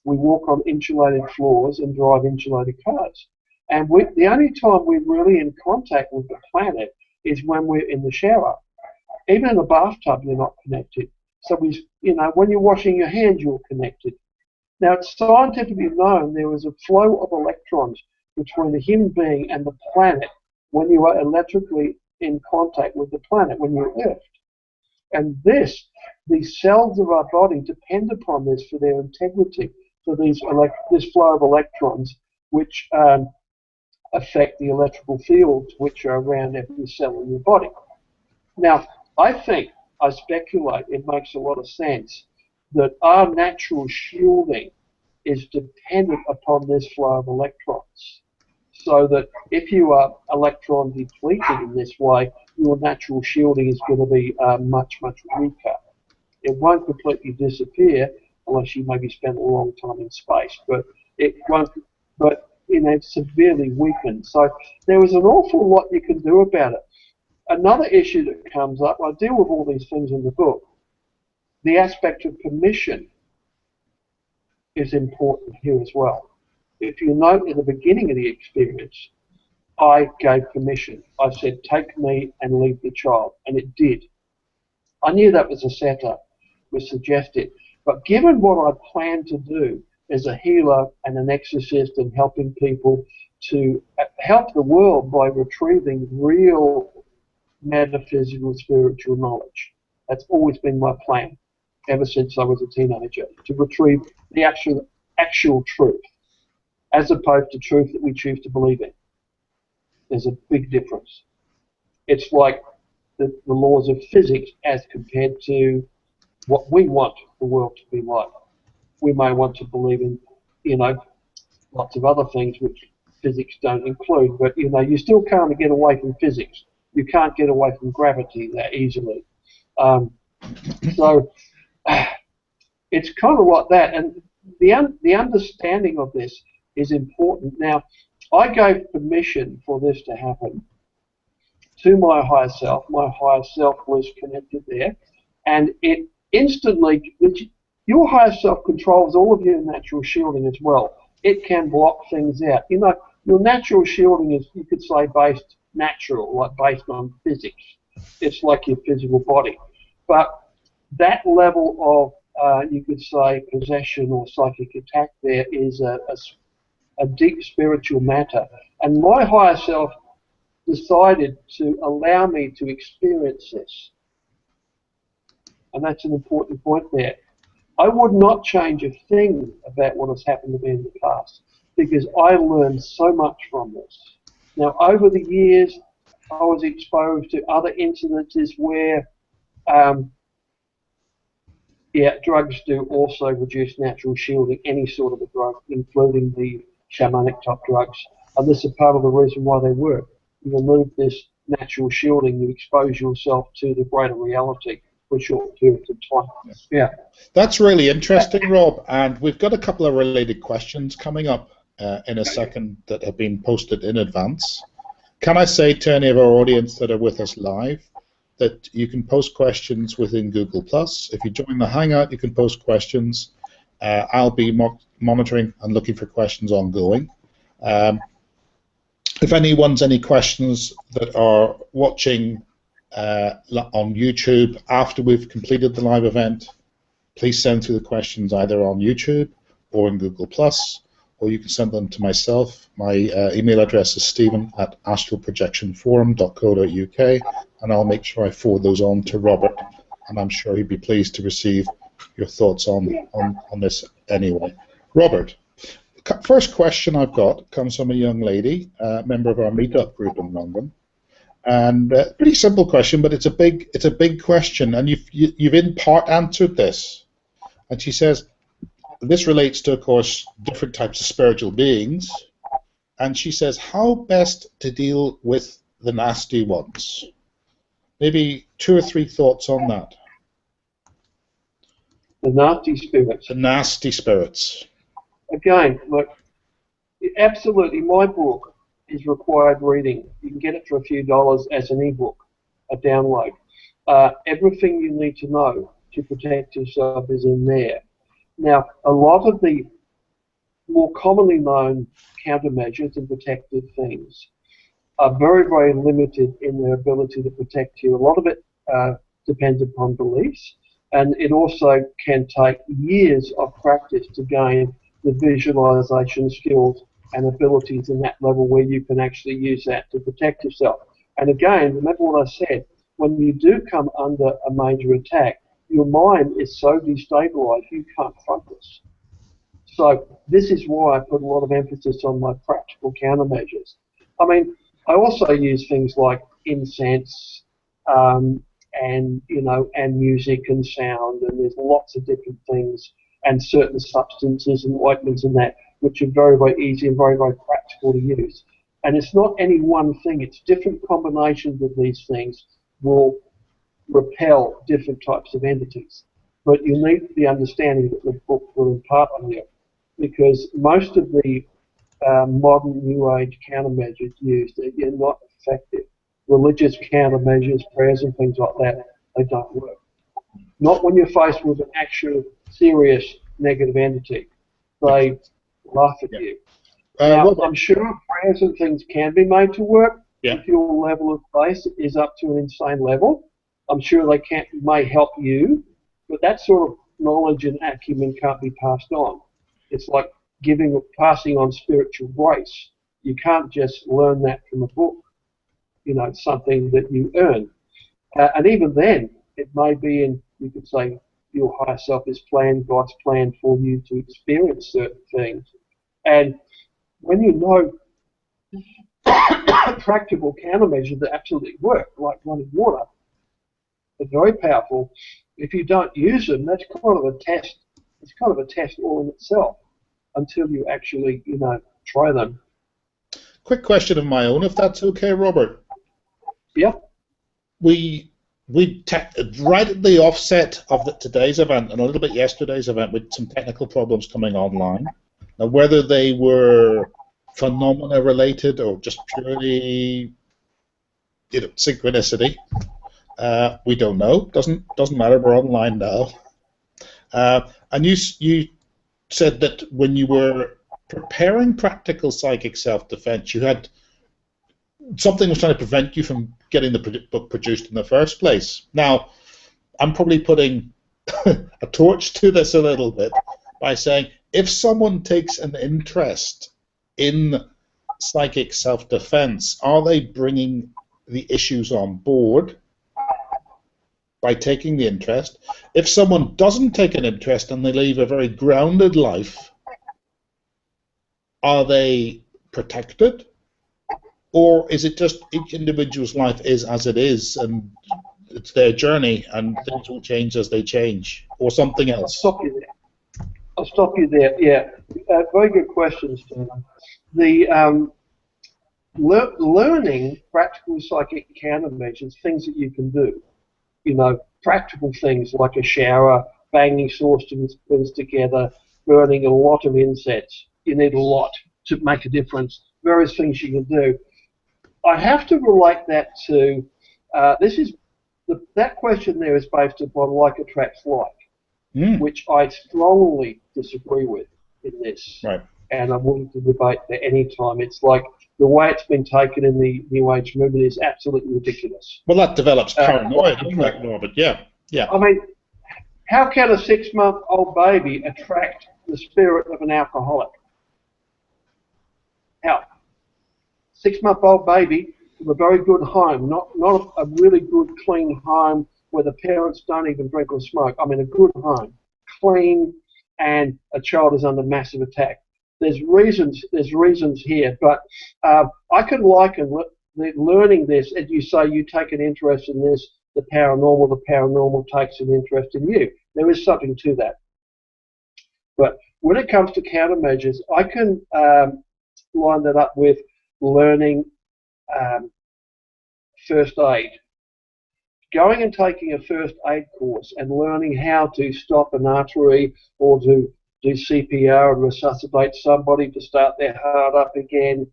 we walk on insulated floors and drive insulated cars. And the only time we're really in contact with the planet is when we're in the shower. Even in a bathtub, you're not connected. So when you're washing your hands, you're connected. Now, it's scientifically known there is a flow of electrons between the human being and the planet when you are electrically in contact with the planet, when you're earthed. And these cells of our body depend upon this for their integrity, for this flow of electrons, which affect the electrical fields which are around every cell in your body. Now, I speculate, it makes a lot of sense that our natural shielding is dependent upon this flow of electrons. So that if you are electron depleted in this way, your natural shielding is going to be much, much weaker. It won't completely disappear unless you maybe spend a long time in space, but it won't. But it's severely weakened. So there is an awful lot you can do about it. Another issue that comes up, I deal with all these things in the book, the aspect of permission is important here as well. If you note at the beginning of the experience, I gave permission. I said, take me and leave the child, and it did. I knew that was a setup, was suggested, but given what I planned to do as a healer and an exorcist and helping people to help the world by retrieving real metaphysical spiritual knowledge. That's always been my plan ever since I was a teenager, to retrieve the actual truth as opposed to truth that we choose to believe in. There's a big difference. It's like the laws of physics as compared to what we want the world to be like. We may want to believe in, lots of other things which physics don't include, but you still can't get away from physics. You can't get away from gravity that easily. So it's kind of like that, and the understanding of this is important. Now, I gave permission for this to happen to my higher self. My higher self was connected there, and it instantly, your higher self controls all of your natural shielding as well. It can block things out. Your natural shielding is, you could say, based on physics. It's like your physical body. But that level of, you could say, possession or psychic attack there is a deep spiritual matter. And my higher self decided to allow me to experience this. And that's an important point there. I would not change a thing about what has happened to me in the past, because I learned so much from this. Now, over the years, I was exposed to other incidences where, drugs do also reduce natural shielding, any sort of a drug, including the shamanic type drugs. And this is part of the reason why they work. You remove this natural shielding, you expose yourself to the greater reality for short periods of time. Yeah. That's really interesting, Rob, and we've got a couple of related questions coming up in a second that have been posted in advance. Can I say to any of our audience that are with us live that you can post questions within Google+. If you join the Hangout, you can post questions. I'll be monitoring and looking for questions ongoing. If anyone's any questions that are watching on YouTube after we've completed the live event, please send through the questions either on YouTube or in Google+, or you can send them to myself. My email address is stephen@astralprojectionforum.co.uk, and I'll make sure I forward those on to Robert, and I'm sure he'd be pleased to receive your thoughts on this anyway. Robert, first question I've got comes from a young lady, member of our meetup group in London. And pretty simple question, but it's a big question, and you've in part answered this. And she says, this relates to, of course, different types of spiritual beings. And she says, how best to deal with the nasty ones? Maybe 2 or 3 thoughts on that. The nasty spirits. The nasty spirits. Again, look, absolutely, my book is required reading. You can get it for a few dollars as an ebook, a download. Everything you need to know to protect yourself is in there. Now, a lot of the more commonly known countermeasures and protective things are very, very limited in their ability to protect you. A lot of it depends upon beliefs, and it also can take years of practice to gain the visualization skills and abilities in that level where you can actually use that to protect yourself. And again, remember what I said, when you do come under a major attack, your mind is so destabilized you can't focus. So this is why I put a lot of emphasis on my practical countermeasures. I mean, I also use things like incense and music and sound, and there's lots of different things, and certain substances and ointments and that, which are very, very easy and very, very practical to use. And it's not any one thing, it's different combinations of these things will repel different types of entities. But you need the understanding that the book will impart on you, because most of the modern New Age countermeasures used are not effective. Religious countermeasures, prayers and things like that, they don't work. Not when you're faced with an actual serious negative entity. They laugh at you. Now, I'm sure prayers and things can be made to work if your level of faith is up to an insane level. I'm sure they may help you, but that sort of knowledge and acumen can't be passed on. It's like passing on spiritual grace. You can't just learn that from a book. It's something that you earn. And even then, it may be you could say, your higher self is planned, God's plan for you to experience certain things. And when you know practical countermeasures that absolutely work, like running water, They're very powerful. If you don't use them, that's kind of a test. It's kind of a test all in itself until you actually, try them. Quick question of my own, if that's okay, Robert. Yep. We right at the offset of today's event and a little bit yesterday's event with some technical problems coming online. Now, whether they were phenomena related or just purely synchronicity, we don't know. Doesn't matter. We're online now. And you said that when you were preparing practical psychic self-defense, you had something was trying to prevent you from getting the book produced in the first place. Now, I'm probably putting a torch to this a little bit by saying if someone takes an interest in psychic self-defense, are they bringing the issues on board by taking the interest? If someone doesn't take an interest and they live a very grounded life, are they protected? Or is it just each individual's life is as it is and it's their journey and things will change as they change? Or something else? I'll stop you there. Yeah, very good question, Stephen. The learning practical psychic countermeasures, things that you can do, practical things like a shower, banging saucepans together, burning a lot of incense. You need a lot to make a difference. Various things you can do. I have to relate that to that question there is based upon like attracts like, which I strongly disagree with in this. Right. And I'm willing to debate that any time. It's like the way it's been taken in the New Age movement is absolutely ridiculous. Well, that develops paranoia, doesn't it, Robert? Yeah. I mean, how can a 6-month-old baby attract the spirit of an alcoholic? How? 6-month-old baby from a very good home, not a really good, clean home where the parents don't even drink or smoke. I mean, a good home, clean, and a child is under massive attack. There's reasons here, but I can liken learning this, as you say, you take an interest in this, the paranormal takes an interest in you. There is something to that. But when it comes to countermeasures, I can line that up with learning first aid. Going and taking a first aid course and learning how to stop an artery or to do CPR and resuscitate somebody to start their heart up again,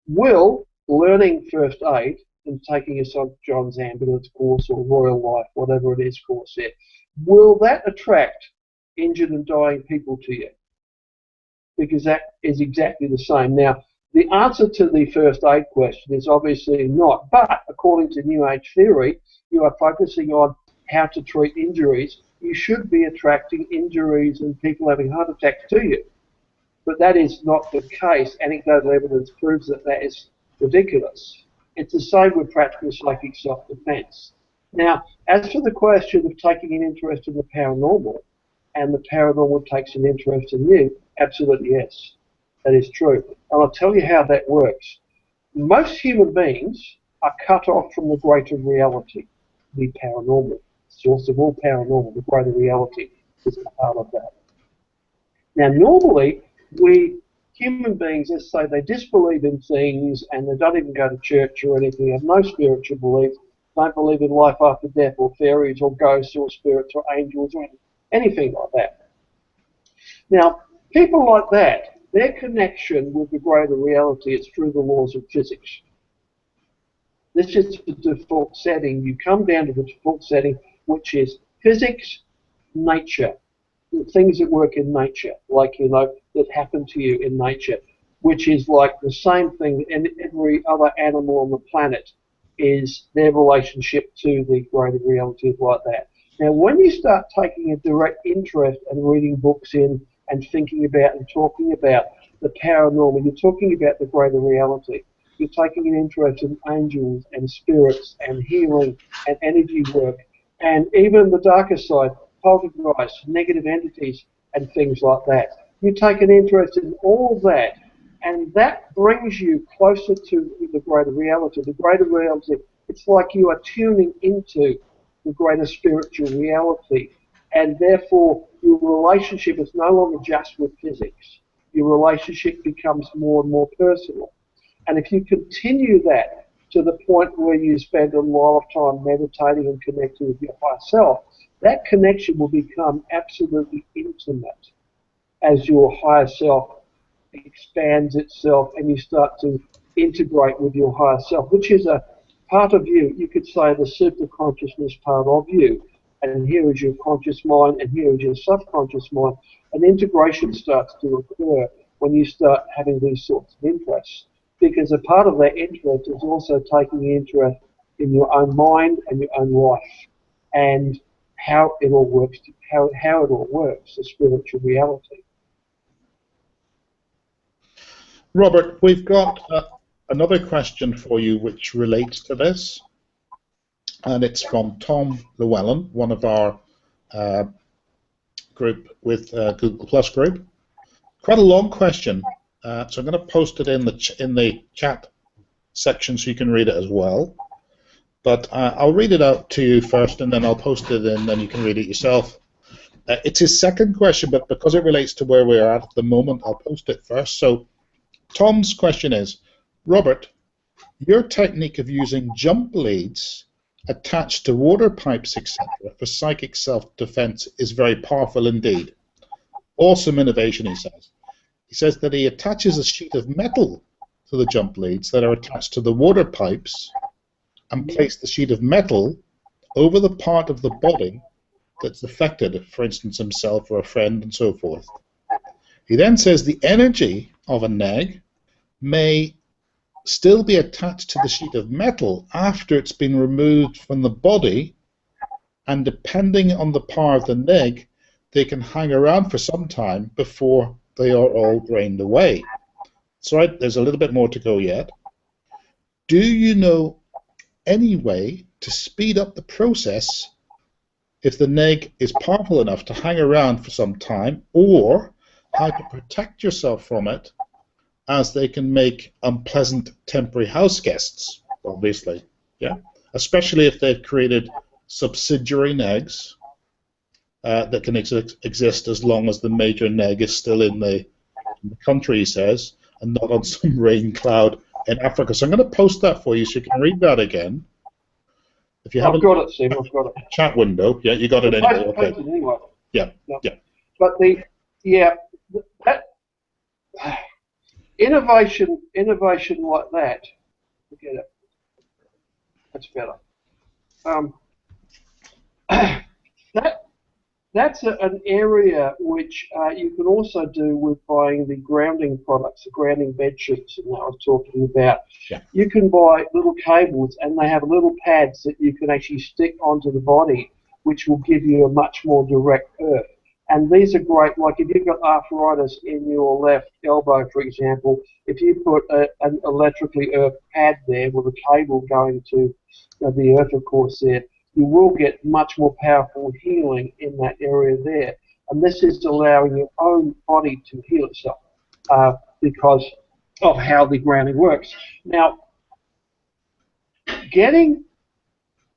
will learning first aid and taking a St. John's ambulance course or Royal Life, whatever it is course there, will that attract injured and dying people to you? Because that is exactly the same. Now, the answer to the first aid question is obviously not, but according to New Age theory, you are focusing on how to treat injuries. You should be attracting injuries and people having heart attacks to you. But that is not the case. Anecdotal evidence proves that that is ridiculous. It's the same with practical psychic self-defense. Now, as for the question of taking an interest in the paranormal, and the paranormal takes an interest in you, absolutely yes. That is true. And I'll tell you how that works. Most human beings are cut off from the greater reality, the paranormal. Source of all paranormal, the greater reality is a part of that. Now, normally, we human beings, let's say they disbelieve in things and they don't even go to church or anything, have no spiritual belief, don't believe in life after death or fairies or ghosts or spirits or angels or anything like that. Now, people like that, their connection with the greater reality is through the laws of physics. This is the default setting. You come down to the default setting, which is physics, nature, the things that work in nature, like, that happen to you in nature, which is like the same thing in every other animal on the planet, is their relationship to the greater reality is like that. Now, when you start taking a direct interest and reading books in and thinking about and talking about the paranormal, you're talking about the greater reality. You're taking an interest in angels and spirits and healing and energy work and even the darker side, poltergeists, negative entities and things like that. You take an interest in all that, and that brings you closer to the greater reality. The greater reality, it's like you are tuning into the greater spiritual reality. And therefore, your relationship is no longer just with physics. Your relationship becomes more and more personal. And if you continue that to the point where you spend a lot of time meditating and connecting with your higher self, that connection will become absolutely intimate as your higher self expands itself and you start to integrate with your higher self, which is a part of you could say the super consciousness part of you. And here is your conscious mind, and here is your subconscious mind. And integration starts to occur when you start having these sorts of interests. Because a part of that interest is also taking interest in your own mind and your own life, and how it all works, how it all works, the spiritual reality. Robert, we've got another question for you which relates to this, and it's from Tom Llewellyn, one of our group with Google Plus group. Quite a long question, so I'm going to post it in the chat section so you can read it as well. But I'll read it out to you first, and then I'll post it, and then you can read it yourself. It's his second question, but because it relates to where we are at the moment, I'll post it first. So Tom's question is, Robert, your technique of using jump leads attached to water pipes, etc., for psychic self-defense is very powerful indeed. Awesome innovation, he says. He says that he attaches a sheet of metal to the jump leads that are attached to the water pipes and place the sheet of metal over the part of the body that's affected, for instance, himself or a friend and so forth. He then says the energy of a neg may still be attached to the sheet of metal after it's been removed from the body, and depending on the power of the neg, they can hang around for some time before they are all drained away. So there's a little bit more to go yet. Do you know any way to speed up the process if the neg is powerful enough to hang around for some time, or how to protect yourself from it, as they can make unpleasant temporary house guests, obviously, yeah, especially if they've created subsidiary negs that can exist as long as the major neg is still in the country, he says, and not on some rain cloud in Africa. So I'm going to post that for you so you can read that again. If you haven't got it, Steve. I've got it. Chat window, yeah, you got it anyway. Okay. Anyway. Yeah, yep. Yeah. But that innovation like that, forget it. That's better. That's an area which you can also do with buying the grounding products, the grounding bed sheets that I was talking about. Yeah. You can buy little cables, and they have little pads that you can actually stick onto the body, which will give you a much more direct earth. And these are great, like if you've got arthritis in your left elbow, for example, if you put an electrically earthed pad there with a cable going to the earth, of course, there, you will get much more powerful healing in that area there. And this is allowing your own body to heal itself because of how the grounding works. Now,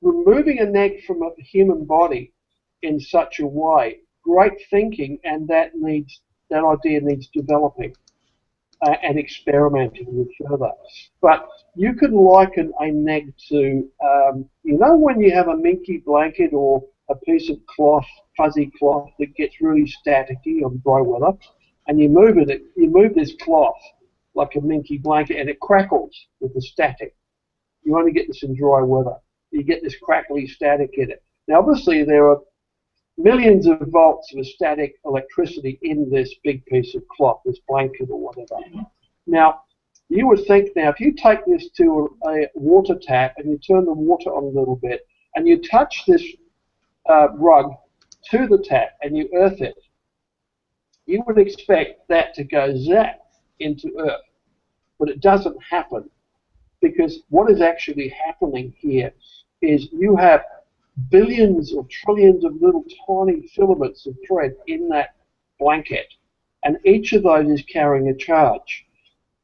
removing a neg from a human body in such a way, great thinking, and that idea needs developing and experimenting with further. But you can liken a neg to, you know, when you have a minky blanket or a piece of cloth, fuzzy cloth that gets really staticky on dry weather, and you move this cloth like a minky blanket, and it crackles with the static. You only get this in dry weather. You get this crackly static in it. Now, obviously, there are millions of volts of static electricity in this big piece of cloth, this blanket or whatever. Now, you would think now, if you take this to a water tap and you turn the water on a little bit, and you touch this rug to the tap and you earth it, you would expect that to go zap into earth. But it doesn't happen, because what is actually happening here is you have billions or trillions of little tiny filaments of thread in that blanket, and each of those is carrying a charge,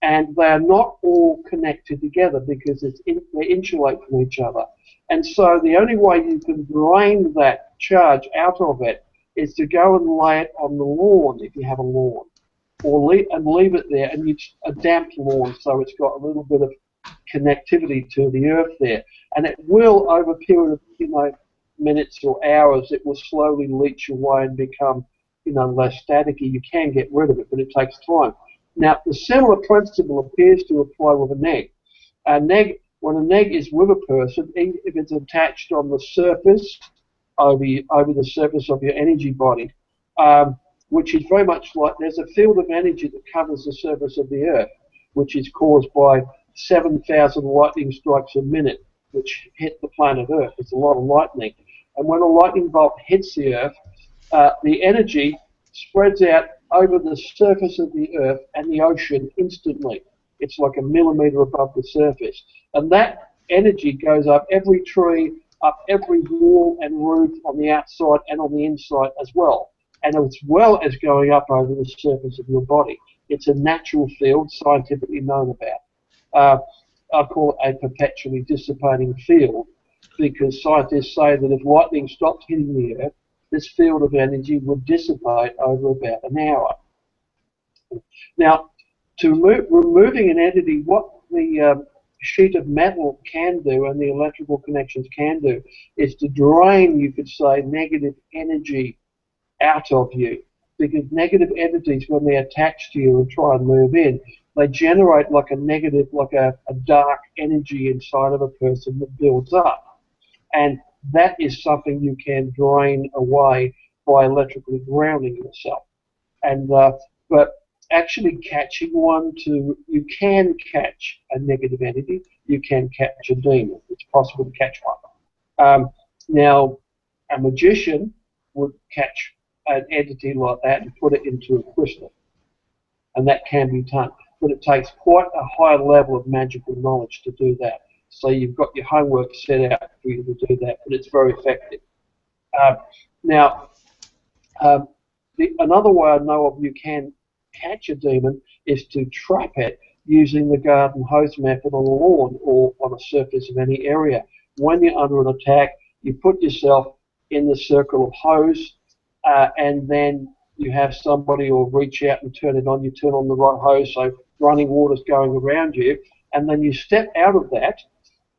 and they are not all connected together because they insulate from each other. And so the only way you can drain that charge out of it is to go and lay it on the lawn if you have a lawn, or leave it there, and it's a damp lawn, so it's got a little bit of connectivity to the earth there, and it will, over a period of minutes or hours, it will slowly leach away and become less staticky. You can get rid of it, but it takes time. Now, the similar principle appears to apply with a neg. When a neg is with a person, if it's attached on the surface, over the surface of your energy body, which is very much like, there's a field of energy that covers the surface of the Earth, which is caused by 7,000 lightning strikes a minute, which hit the planet Earth. It's a lot of lightning. And when a lightning bolt hits the Earth, the energy spreads out over the surface of the Earth and the ocean instantly. It's like a millimetre above the surface. And that energy goes up every tree, up every wall and roof on the outside and on the inside as well. And as well as going up over the surface of your body. It's a natural field, scientifically known about. I call it a perpetually dissipating field, because scientists say that if lightning stopped hitting the Earth, this field of energy would dissipate over about an hour. Now, removing an entity, what the sheet of metal can do and the electrical connections can do is to drain, you could say, negative energy out of you. Because negative entities, when they attach to you and try and move in, they generate like a negative, like a dark energy inside of a person that builds up. And that is something you can drain away by electrically grounding yourself. And but actually catching one, you can catch a negative entity, you can catch a demon. It's possible to catch one. Now, a magician would catch an entity like that and put it into a crystal, and that can be done. But it takes quite a high level of magical knowledge to do that. So you've got your homework set out for you to do that, but it's very effective. Another way I know of you can catch a demon is to trap it using the garden hose method on a lawn or on a surface of any area. When you're under an attack, you put yourself in the circle of hose, and then you have somebody will reach out and turn it on. You turn on the right hose, so running water's going around you, and then you step out of that,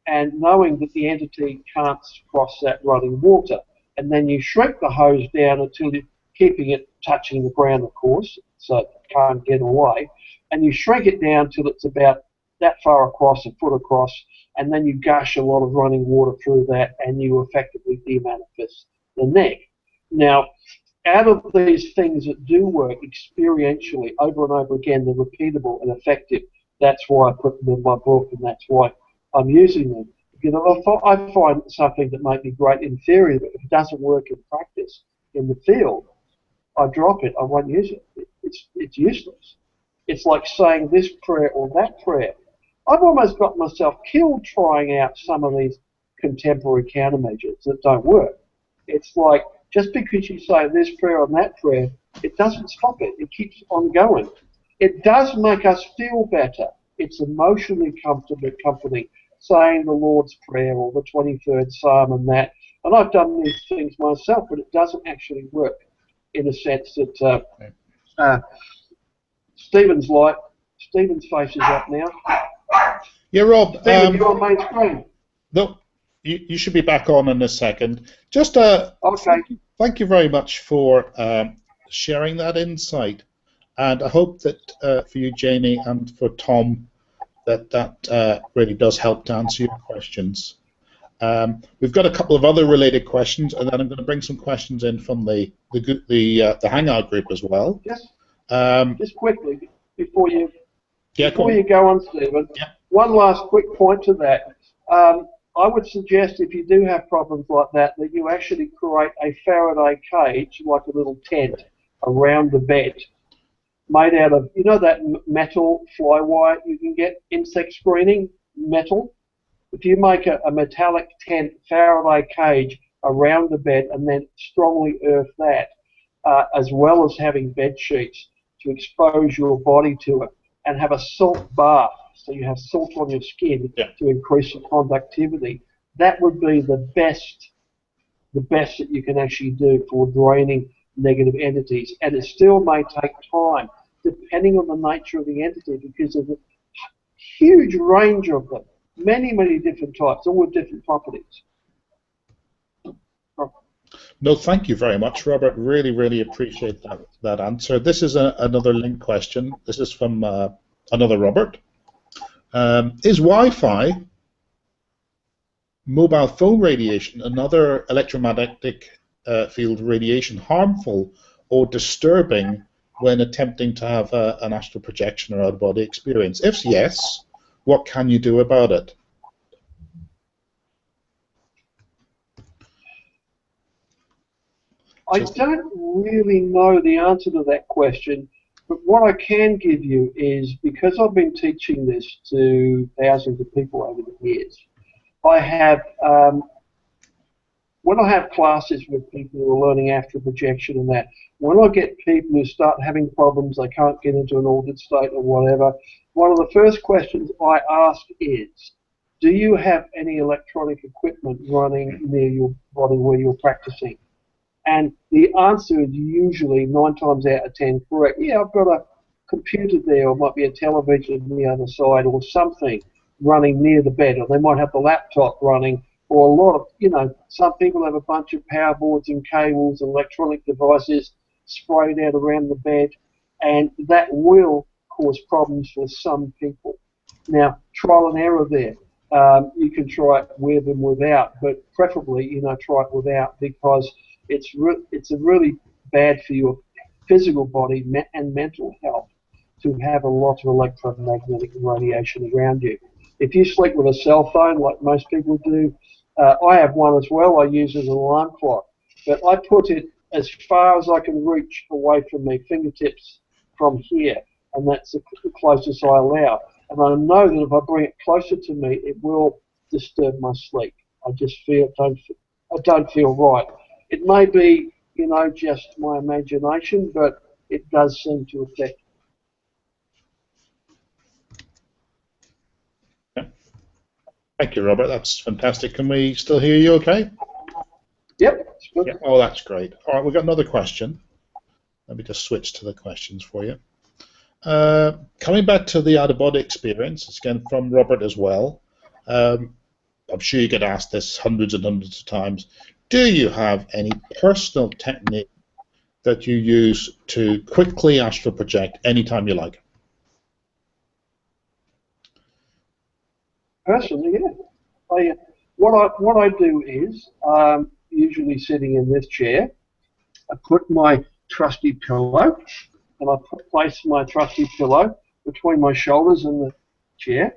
and knowing that the entity can't cross that running water, and then you shrink the hose down until you're keeping it touching the ground, of course, so it can't get away, and you shrink it down till it's about that far across, a foot across, and then you gush a lot of running water through that, and you effectively demanifest the neg. Now, out of these things that do work experientially over and over again, they're repeatable and effective. That's why I put them in my book, and that's why I'm using them. I find something that might be great in theory, but if it doesn't work in practice in the field, I drop it. I won't use it. It's useless. It's like saying this prayer or that prayer. I've almost got myself killed trying out some of these contemporary countermeasures that don't work. It's like, just because you say this prayer and that prayer, it doesn't stop it. It keeps on going. It does make us feel better. It's emotionally comforting, saying the Lord's Prayer or the 23rd Psalm and that. And I've done these things myself, but it doesn't actually work in a sense that Stephen's face is up now. Yeah, Rob. Stephen, you're on main screen. No, you should be back on in a second. Just okay. Thank you very much for sharing that insight, and I hope that for you, Janie, and for Tom, that really does help to answer your questions. We've got a couple of other related questions, and then I'm going to bring some questions in from the Hangout group as well. Just quickly before you you go on, Stephen. Yeah. One last quick point to that. I would suggest if you do have problems like that you actually create a Faraday cage, like a little tent, around the bed, made out of, that metal fly wire you can get, insect screening metal. If you make a metallic tent, Faraday cage around the bed, and then strongly earth that, as well as having bed sheets to expose your body to it, and have a salt bath, so you have salt on your skin to increase the conductivity, that would be the best that you can actually do for draining negative entities. And it still may take time, depending on the nature of the entity, because there's a huge range of them, many, many different types, all with different properties. No, thank you very much, Robert. Really, really appreciate that answer. This is another link question. This is from another Robert. Is Wi-Fi, mobile phone radiation, and other electromagnetic field radiation harmful or disturbing when attempting to have an astral projection or out-of-body experience? If yes, what can you do about it? I don't really know the answer to that question, but what I can give you is, because I've been teaching this to thousands of people over the years, I have, when I have classes with people who are learning astral projection and that, when I get people who start having problems, they can't get into an altered state or whatever, one of the first questions I ask is, do you have any electronic equipment running near your body where you're practicing? And the answer is usually 9 times out of 10 correct. Yeah, I've got a computer there, or might be a television on the other side, or something running near the bed, or they might have the laptop running, or a lot of, some people have a bunch of power boards and cables and electronic devices sprayed out around the bed, and that will cause problems for some people. Now, trial and error there. You can try it with and without, but preferably, try it without, because it's really bad for your physical body and mental health to have a lot of electromagnetic radiation around you. If you sleep with a cell phone, like most people do, I have one as well. I use it as an alarm clock, but I put it as far as I can reach away from my fingertips from here, and that's the closest I allow. And I know that if I bring it closer to me, it will disturb my sleep. I just I don't feel right. It may be, just my imagination, but it does seem to affect. Thank you, Robert. That's fantastic. Can we still hear you okay? Yep, it's good. Yeah. Oh, that's great. All right, we've got another question. Let me just switch to the questions for you. Coming back to the out-of-body experience, it's again from Robert as well. I'm sure you get asked this hundreds and hundreds of times. Do you have any personal technique that you use to quickly astral project anytime you like? Personally, yeah. What I do is, usually sitting in this chair, I put my trusty pillow, and I place my trusty pillow between my shoulders and the chair.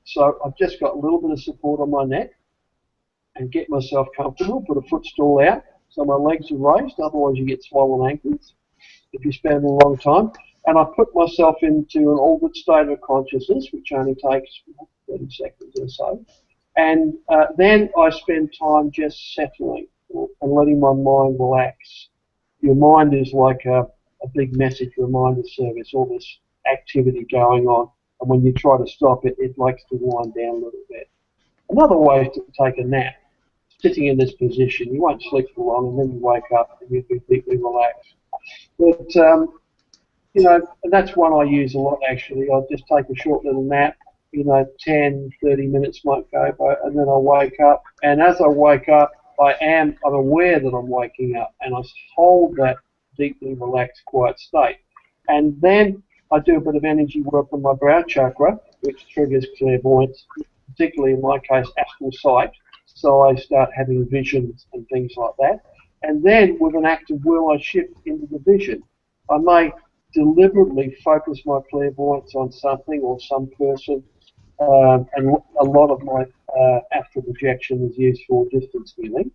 So I've just got a little bit of support on my neck, and get myself comfortable, put a footstool out so my legs are raised, otherwise you get swollen ankles if you spend a long time. And I put myself into an altered state of consciousness, which only takes 30 seconds or so. And then I spend time just settling and letting my mind relax. Your mind is like a big message reminder service, all this activity going on. And when you try to stop it, it likes to wind down a little bit. Another way is to take a nap. Sitting in this position, you won't sleep for long, and then you wake up and you'll be deeply relaxed. But, and that's one I use a lot, actually. I'll just take a short little nap, 10, 30 minutes might go by, and then I'll wake up. And as I wake up, I'm aware that I'm waking up, and I hold that deeply relaxed, quiet state. And then I do a bit of energy work on my brow chakra, which triggers clairvoyance, particularly in my case, astral sight. So I start having visions and things like that. And then with an act of will, I shift into the vision. I may deliberately focus my clairvoyance on something or some person. And a lot of my astral projection is used for distance healing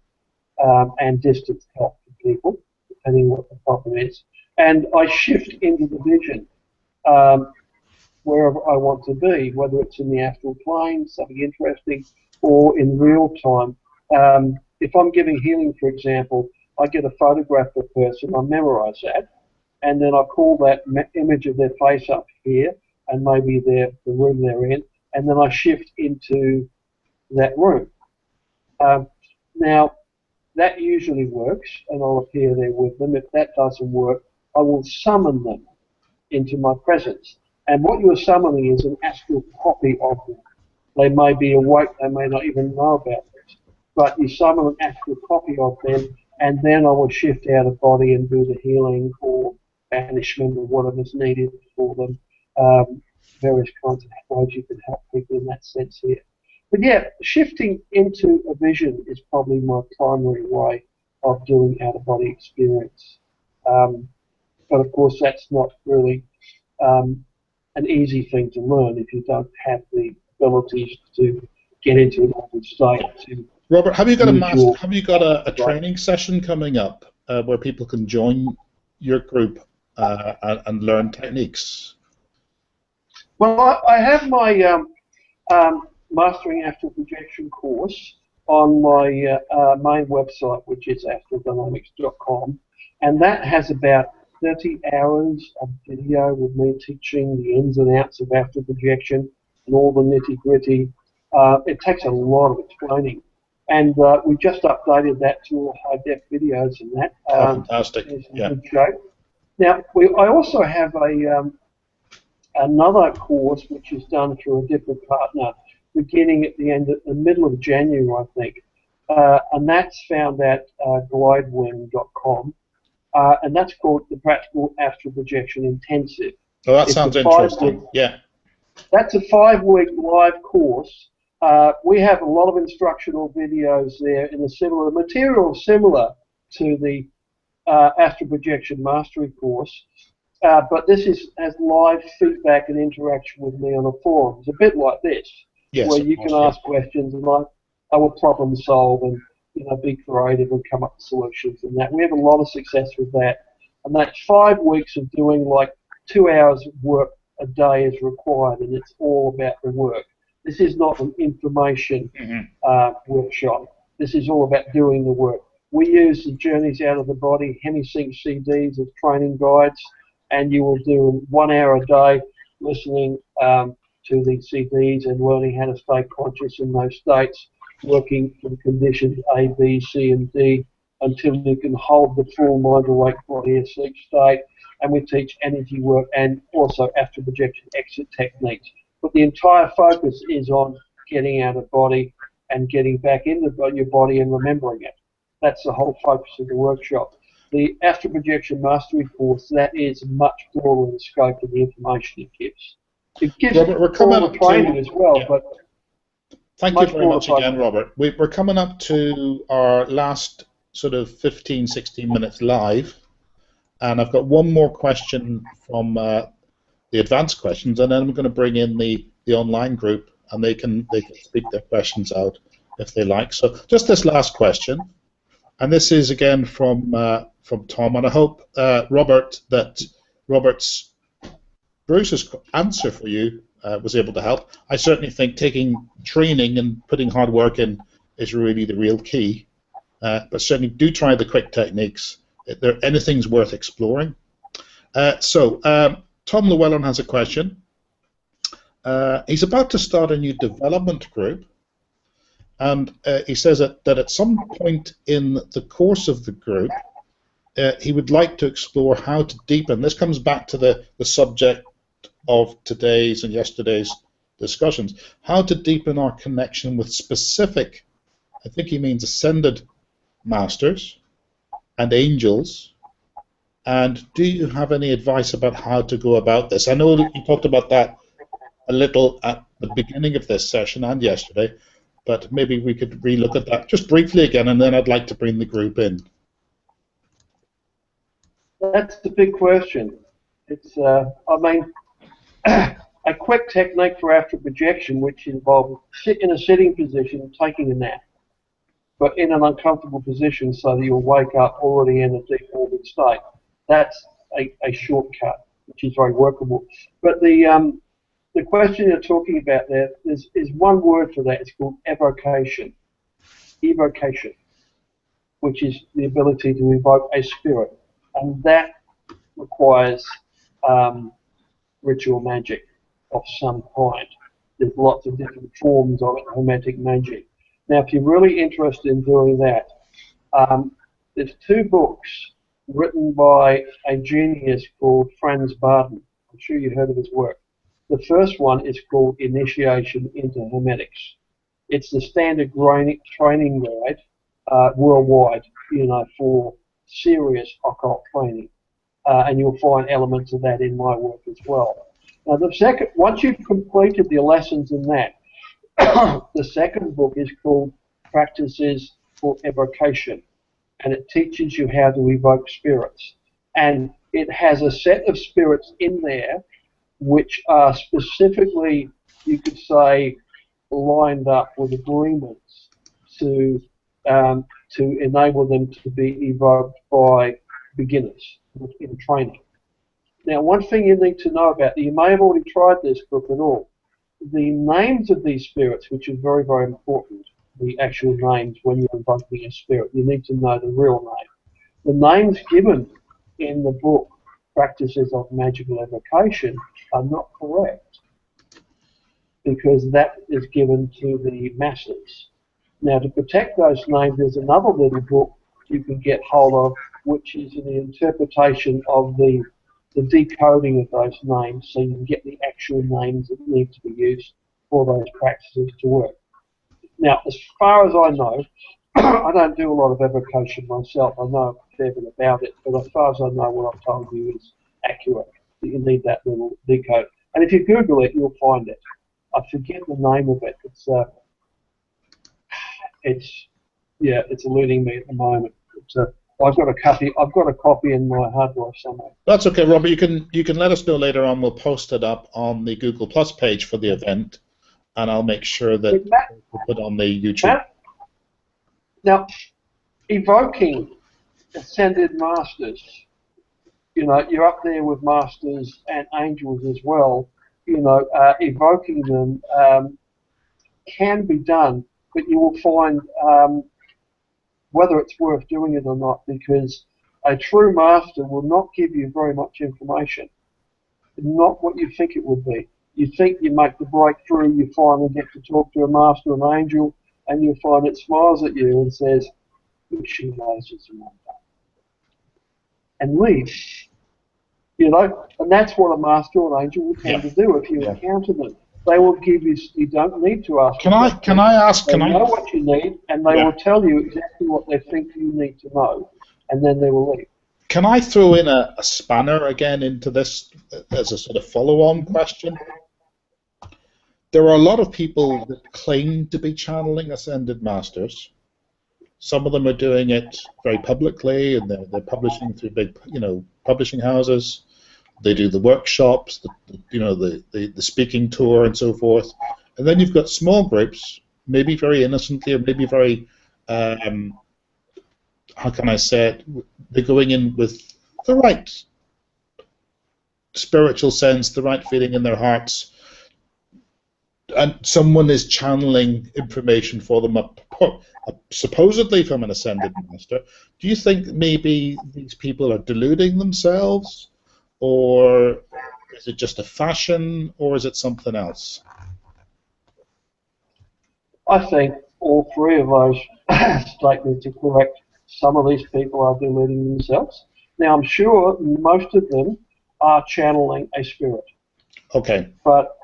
and distance help for people, depending what the problem is. And I shift into the vision wherever I want to be, whether it's in the astral plane, something interesting, or in real time. If I'm giving healing, for example, I get a photograph of a person, I memorize that, and then I call that image of their face up here, and maybe the room they're in, and then I shift into that room. Now, that usually works, and I'll appear there with them. If that doesn't work, I will summon them into my presence. And what you're summoning is an astral copy of them. They may be awake, they may not even know about this, but you summon an astral copy of them, and then I will shift out of body and do the healing or banishment or whatever's needed for them. Various kinds of ways you can help people in that sense here. But yeah, shifting into a vision is probably my primary way of doing out-of-body experience. But of course, that's not really an easy thing to learn if you don't have the abilities to get into an altered state. Robert, have you got a training session coming up where people can join your group and learn techniques? Well, I have my Mastering Astral Projection course on my main website, which is astraldynamics.com, and that has about 30 hours of video with me teaching the ins and outs of astral projection and all the nitty-gritty. It takes a lot of explaining, and we just updated that to all high-def videos and that. Fantastic. Yeah. Good shape. Now, I also have another course which is done through a different partner, beginning at the middle of January, I think, and that's found at glidewing.com, and that's called the Practical Astral Projection Intensive. Oh, that sounds interesting. Yeah. That's a 5-week live course. We have a lot of instructional videos there in a similar material, similar to the Astral Projection Mastery course. But this has live feedback and interaction with me on a forum. It's a bit like this, yes, where you can ask questions and I will problem solve and be creative and come up with solutions and that. We have a lot of success with that, and that's 5 weeks of doing like 2 hours of work a day is required, and it's all about the work. This is not an information workshop. This is all about doing the work. We use the Journeys Out of the Body HemiSync CDs as training guides, and you will do 1 hour a day listening to these CDs and learning how to stay conscious in those states, working from conditions A, B, C, and D until you can hold the full mind-awake body asleep state. And we teach energy work and also astral projection exit techniques. But the entire focus is on getting out of body and getting back into your body and remembering it. That's the whole focus of the workshop. The Astral Projection Mastery course, that is much broader in the scope of the information it gives. It gives all the training as well, but thank you very much again, Robert. We're coming up to our last sort of 15, 16 minutes live, and I've got one more question from the advanced questions, and then I'm going to bring in the online group, and they can speak their questions out if they like. So just this last question, and this is again from Tom, and I hope Robert that Bruce's answer for you was able to help. I certainly think taking training and putting hard work in is really the real key. But certainly do try the quick techniques. Anything's worth exploring. So Tom Llewellyn has a question. He's about to start a new development group, and he says that at some point in the course of the group, he would like to explore how to deepen. This comes back to the subject of today's and yesterday's discussions. How to deepen our connection with specific, I think he means ascended masters and angels. And do you have any advice about how to go about this? I know that you talked about that a little at the beginning of this session and yesterday, but maybe we could relook at that just briefly again, and then I'd like to bring the group in. That's the big question. It's, I mean, a quick technique for astral projection, which involves in a sitting position, taking a nap, but in an uncomfortable position so that you'll wake up already in a deep orbit state. That's a shortcut, which is very workable. But the question you're talking about there is one word for that. It's called evocation. Evocation, which is the ability to evoke a spirit, and that requires ritual magic of some kind. There's lots of different forms of it, hermetic magic. Now, if you're really interested in doing that, there's 2 books written by a genius called Franz Barden. I'm sure you've heard of his work. The first one is called Initiation into Hermetics. It's the standard training guide worldwide, for serious occult training, and you'll find elements of that in my work as well. Now, once you've completed the lessons in that, the second book is called Practices for Evocation, and it teaches you how to evoke spirits. And it has a set of spirits in there which are specifically, you could say, lined up with agreements to enable them to be evoked by beginners in training. Now, one thing you need to know about, you may have already tried this book and all, the names of these spirits, which is very, very important, the actual names when you're invoking a spirit, you need to know the real name. The names given in the book, Practices of Magical Evocation, are not correct, because that is given to the masses. Now, to protect those names, there's another little book you can get hold of, which is the interpretation of the decoding of those names, so you can get the actual names that need to be used for those practices to work. Now, as far as I know, I don't do a lot of evocation myself. I know a fair bit about it, but as far as I know, what I've told you is accurate. You need that little decode. And if you Google it, you'll find it. I forget the name of it. It's eluding me at the moment. I've got a copy in my hard drive somewhere. That's okay, Robert. You can let us know later on. We'll post it up on the Google Plus page for the event, and I'll make sure that we'll put on the YouTube. Now, evoking ascended masters, you're up there with masters and angels as well. Evoking them can be done, but you will find whether it's worth doing it or not, because a true master will not give you very much information. Not what you think it would be. You think you make the breakthrough, you finally get to talk to a master, an angel, and you find it smiles at you and says, "She knows it's a and leaves." And that's what a master or an angel will tend to do if you encounter them. They will give you. You don't need to ask. Can I ask? They know what you need, and they will tell you exactly what they think you need to know, and then they will leave. Can I throw in a spanner again into this as a sort of follow-on question? There are a lot of people that claim to be channeling ascended masters. Some of them are doing it very publicly, and they're publishing through big, publishing houses. They do the workshops, the speaking tour, and so forth. And then you've got small groups, maybe very innocently, or maybe very, how can I say it? They're going in with the right spiritual sense, the right feeling in their hearts, and someone is channeling information for them, supposedly from an ascended master. Do you think maybe these people are deluding themselves? Or is it just a fashion, or is it something else? I think all three of those statements are correct. Some of these people are deluding themselves. Now, I'm sure most of them are channeling a spirit. Okay. But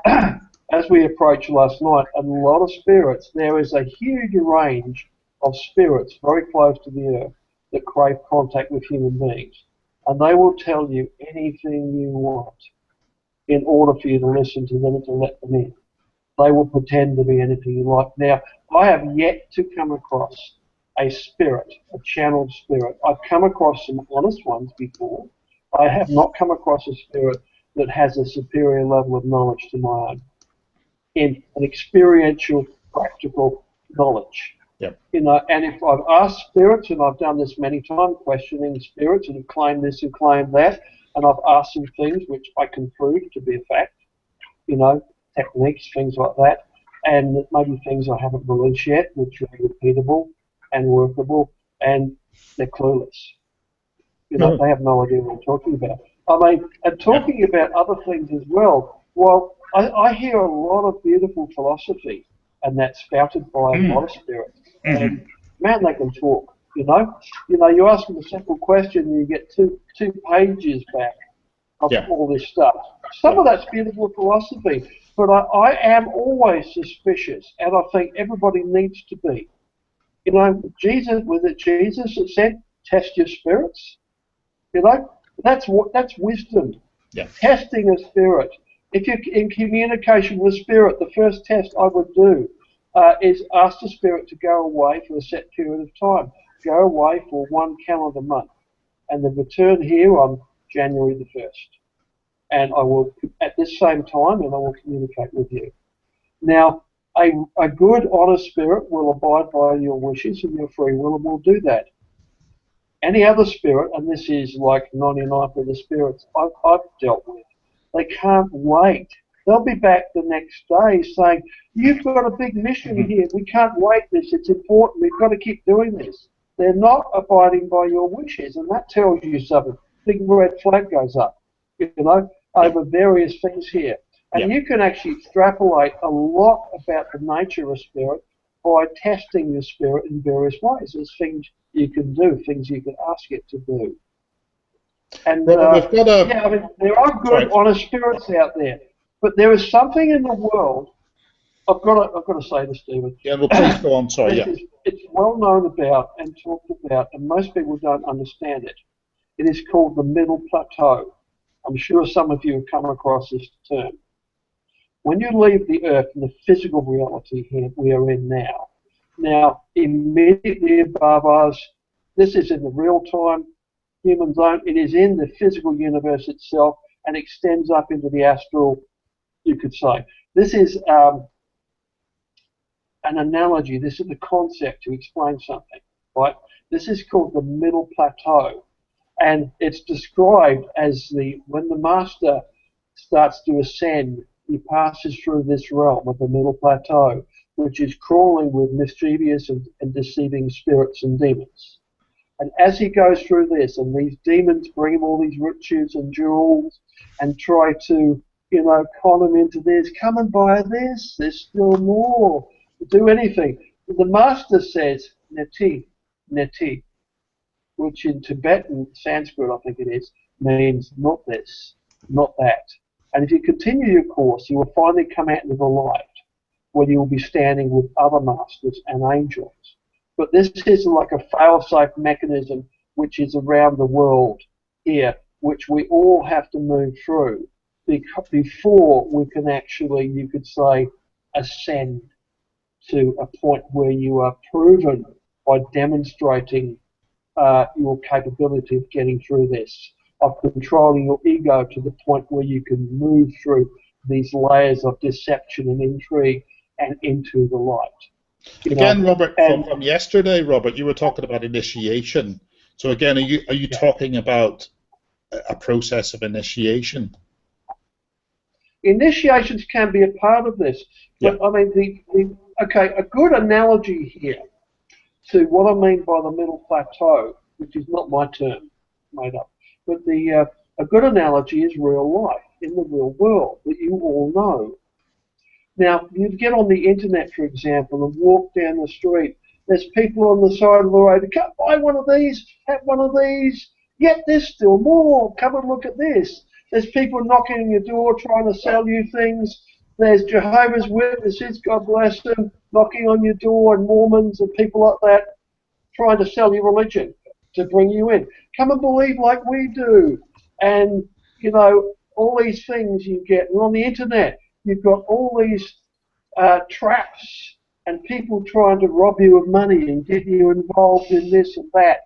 as we approached last night, a lot of spirits, there is a huge range of spirits very close to the earth that crave contact with human beings. And they will tell you anything you want in order for you to listen to them and to let them in. They will pretend to be anything you like. Now, I have yet to come across a spirit, a channeled spirit. I've come across some honest ones before. I have not come across a spirit that has a superior level of knowledge to my own, in an experiential, practical knowledge. Yep. And if I've asked spirits, and I've done this many times, questioning spirits and claim this and claim that, and I've asked them things which I can prove to be a fact, techniques, things like that, and maybe things I haven't released yet, which are repeatable and workable, and they're clueless. They have no idea what I'm talking about. I mean, and talking about other things as well, I hear a lot of beautiful philosophy and that's spouted by a lot of spirits. Mm-hmm. And man, they can talk. You ask them a simple question, and you get two pages back of all this stuff. Some of that's beautiful philosophy, but I am always suspicious, and I think everybody needs to be. Jesus that said, "Test your spirits"? That's wisdom. Yeah. Testing a spirit. If you're in communication with spirit, the first test I would do is ask the spirit to go away for a set period of time. Go away for 1 calendar month, and then return here on January the 1st. And I will, at this same time, and I will communicate with you. Now, a good, honest spirit will abide by your wishes and your free will, and will do that. Any other spirit, and this is like 99% of the spirits I've dealt with, they can't wait. They'll be back the next day saying, "You've got a big mission here. We can't wait this. It's important. We've got to keep doing this." They're not abiding by your wishes, and that tells you something. Big red flag goes up, over various things here. And you can actually extrapolate a lot about the nature of spirit by testing the spirit in various ways. There's things you can do, things you can ask it to do. And there are good, honest spirits out there, but there is something in the world. I've got to say this, Stephen. Yeah, well, please go on. Sorry, It's well known about and talked about, and most people don't understand it. It is called the middle plateau. I'm sure some of you have come across this term. When you leave the Earth in the physical reality here we are in now immediately above us, this is in the real-time human zone. It is in the physical universe itself and extends up into the astral, you could say. This is an analogy. This is the concept to explain something, right? This is called the middle plateau, and it's described as when the master starts to ascend, he passes through this realm of the middle plateau, which is crawling with mischievous and deceiving spirits and demons. And as he goes through this, and these demons bring him all these riches and jewels and try to, con him into this, come and buy this, there's still more, do anything. The master says, neti, neti, which in Tibetan, Sanskrit I think it is, means not this, not that. And if you continue your course, you will finally come out into the light, where you will be standing with other masters and angels. But this is like a fail-safe mechanism which is around the world here, which we all have to move through before we can actually, you could say, ascend to a point where you are proven by demonstrating your capability of getting through this, of controlling your ego to the point where you can move through these layers of deception and intrigue and into the light. Again, Robert, from yesterday, Robert, you were talking about initiation. So again, are you talking about a process of initiation? Initiations can be a part of this. But I mean, a good analogy here to what I mean by the middle plateau, which is not my term, made up, but a good analogy is real life in the real world that you all know. Now, you get on the internet, for example, and walk down the street. There's people on the side of the road. Come buy one of these, have one of these. Yet there's still more. Come and look at this. There's people knocking on your door trying to sell you things. There's Jehovah's Witnesses, God bless them, knocking on your door, and Mormons and people like that trying to sell you religion to bring you in. Come and believe like we do. And, all these things you get. And on the internet, you've got all these traps and people trying to rob you of money and get you involved in this and that.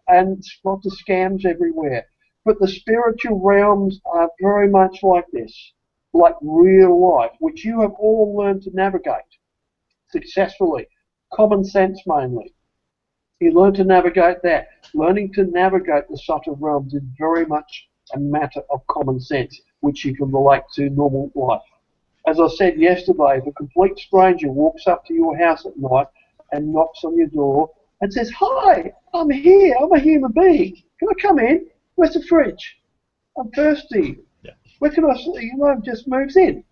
And lots of scams everywhere. But the spiritual realms are very much like this, like real life, which you have all learned to navigate successfully. Common sense mainly. You learn to navigate that. Learning to navigate the subtle realms is very much a matter of common sense, which you can relate to normal life. As I said yesterday, if a complete stranger walks up to your house at night and knocks on your door and says, "Hi, I'm here, I'm a human being. Can I come in? Where's the fridge? I'm thirsty. Where can I sleep?" Just moves in.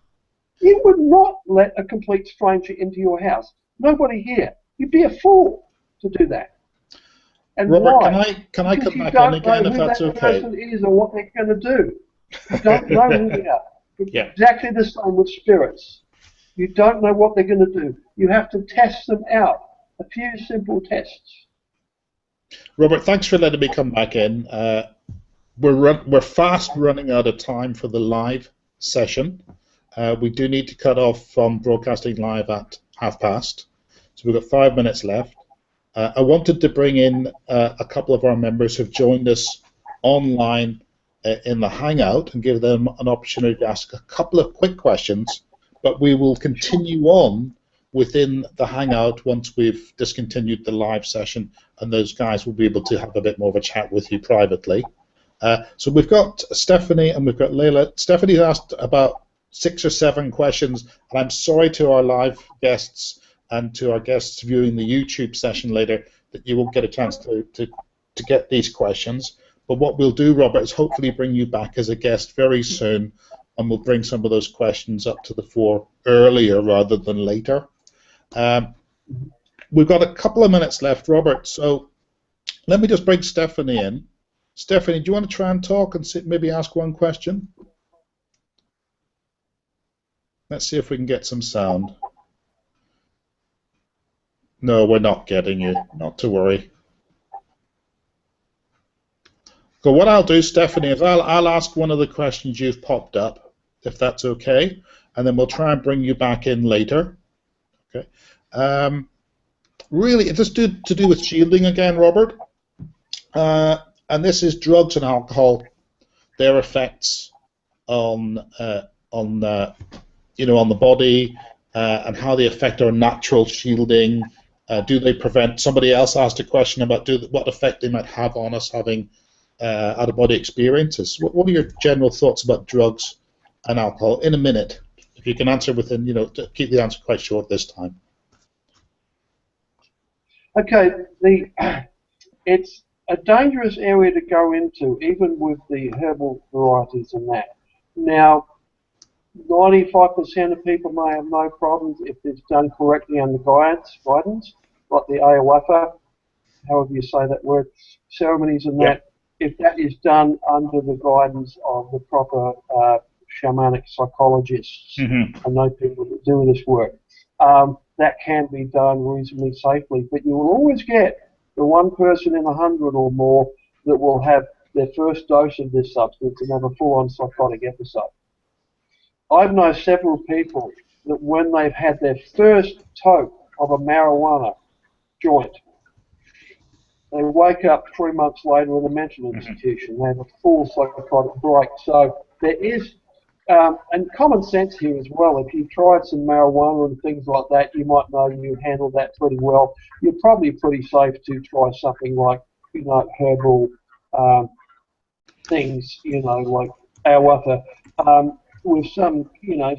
You would not let a complete stranger into your house. Nobody here. You'd be a fool to do that. And Robert, why? can I Because come you back in don't again know if who that's that okay? person is or what they're going to do. You don't know who they are. It's Yeah. exactly the same with spirits. You don't know what they're going to do. You have to test them out. A few simple tests. Robert, thanks for letting me come back in. We're fast running out of time for the live session. We do need to cut off from broadcasting live at past. So we've got 5 minutes left. I wanted to bring in a couple of our members who've joined us online in the Hangout and give them an opportunity to ask a couple of quick questions, but we will continue on within the Hangout once we've discontinued the live session, and those guys will be able to have a bit more of a chat with you privately. So we've got Stephanie and we've got Layla. Stephanie asked about 6 or 7 questions, and I'm sorry to our live guests and to our guests viewing the YouTube session later that you won't get a chance to get these questions. But what we'll do, Robert, is hopefully bring you back as a guest very soon, and we'll bring some of those questions up to the fore earlier rather than later. We've got a couple of minutes left, Robert, so let me just bring Stephanie in. Stephanie, do you want to try and talk and maybe ask one question? Let's see if we can get some sound. No, we're not getting you, not to worry. So what I'll do, Stephanie, is I'll ask one of the questions you've popped up, if that's okay, and then we'll try and bring you back in later. Okay. Really, it's just to do with shielding again, Robert. And this is drugs and alcohol, their effects on the body, and how they affect our natural shielding. Do they prevent? Somebody else asked a question about what effect they might have on us having out-of-body experiences. What are your general thoughts about drugs and alcohol? In a minute, if you can answer within, to keep the answer quite short this time. Okay, it's a dangerous area to go into, even with the herbal varieties and that. Now, 95% of people may have no problems if it's done correctly under guidance, like the ayahuasca, however you say that word, ceremonies and that. If that is done under the guidance of the proper shamanic psychologists, I know people that do this work, that can be done reasonably safely. But you will always get the one person in 100 or more that will have their first dose of this substance and have a full-on psychotic episode. I've known several people that when they've had their first toke of a marijuana joint, they wake up 3 months later in a mental institution. They have a full psychotic break. So there is, and common sense here as well. If you tried some marijuana and things like that, you might know you handle that pretty well. You're probably pretty safe to try something like, herbal things, like ayahuasca, with some,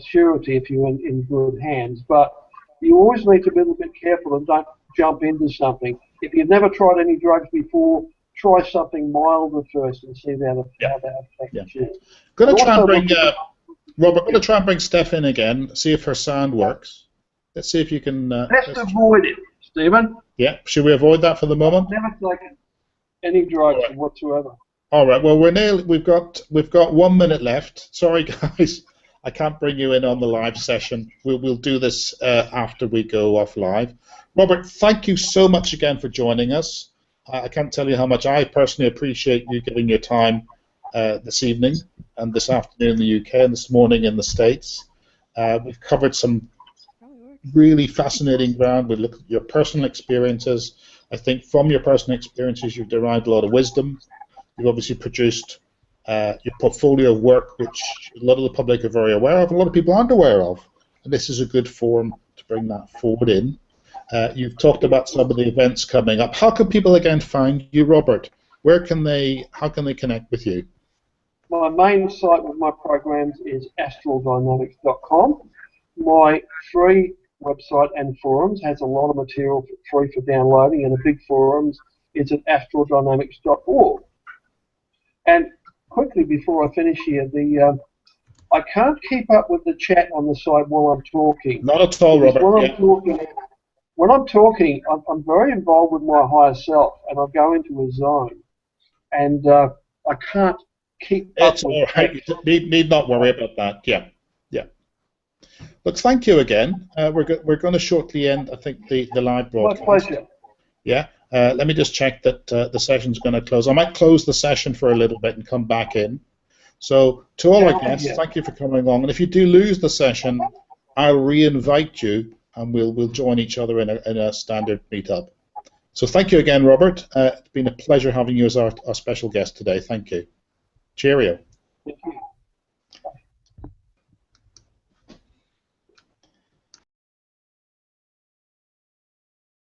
surety if you're in good hands. But you always need to be a little bit careful and don't jump into something. If you've never tried any drugs before, try something milder first and see how that affects you. Going to try and bring Robert. Going to try and bring Steph in again. See if her sound works. Let's see if you can. Let's avoid it, Stephen. Yeah. Should we avoid that for the moment? Never taken any drugs whatsoever. All right. Well, we've got 1 minute left. Sorry, guys. I can't bring you in on the live session. We'll do this after we go off live. Robert, thank you so much again for joining us. I can't tell you how much I personally appreciate you giving your time this evening and this afternoon in the UK and this morning in the States. We've covered some really fascinating ground. We looked at your personal experiences. I think from your personal experiences you've derived a lot of wisdom. You've obviously produced your portfolio of work, which a lot of the public are very aware of, a lot of people aren't aware of. And this is a good forum to bring that forward in. You've talked about some of the events coming up. How can people again find you, Robert? How can they connect with you? My main site with my programs is astraldynamics.com. My free website and forums has a lot of material free for downloading, and the big forums is at astraldynamics.org. And quickly before I finish here, I can't keep up with the chat on the side while I'm talking. Not at all, Because Robert. when I'm talking, I'm very involved with my higher self, and I go into a zone, and I can't keep up It's with all right. text. You need not worry about that. Yeah, yeah. Look, thank you again. We're going to shortly end, I think, the live broadcast. My pleasure. Yeah. Let me just check that the session's going to close. I might close the session for a little bit and come back in. So to all our guests, thank you for coming along. And if you do lose the session, I'll re-invite you, and we'll join each other in a standard meetup. So thank you again, Robert. It's been a pleasure having you as our special guest today. Thank you. Cheerio.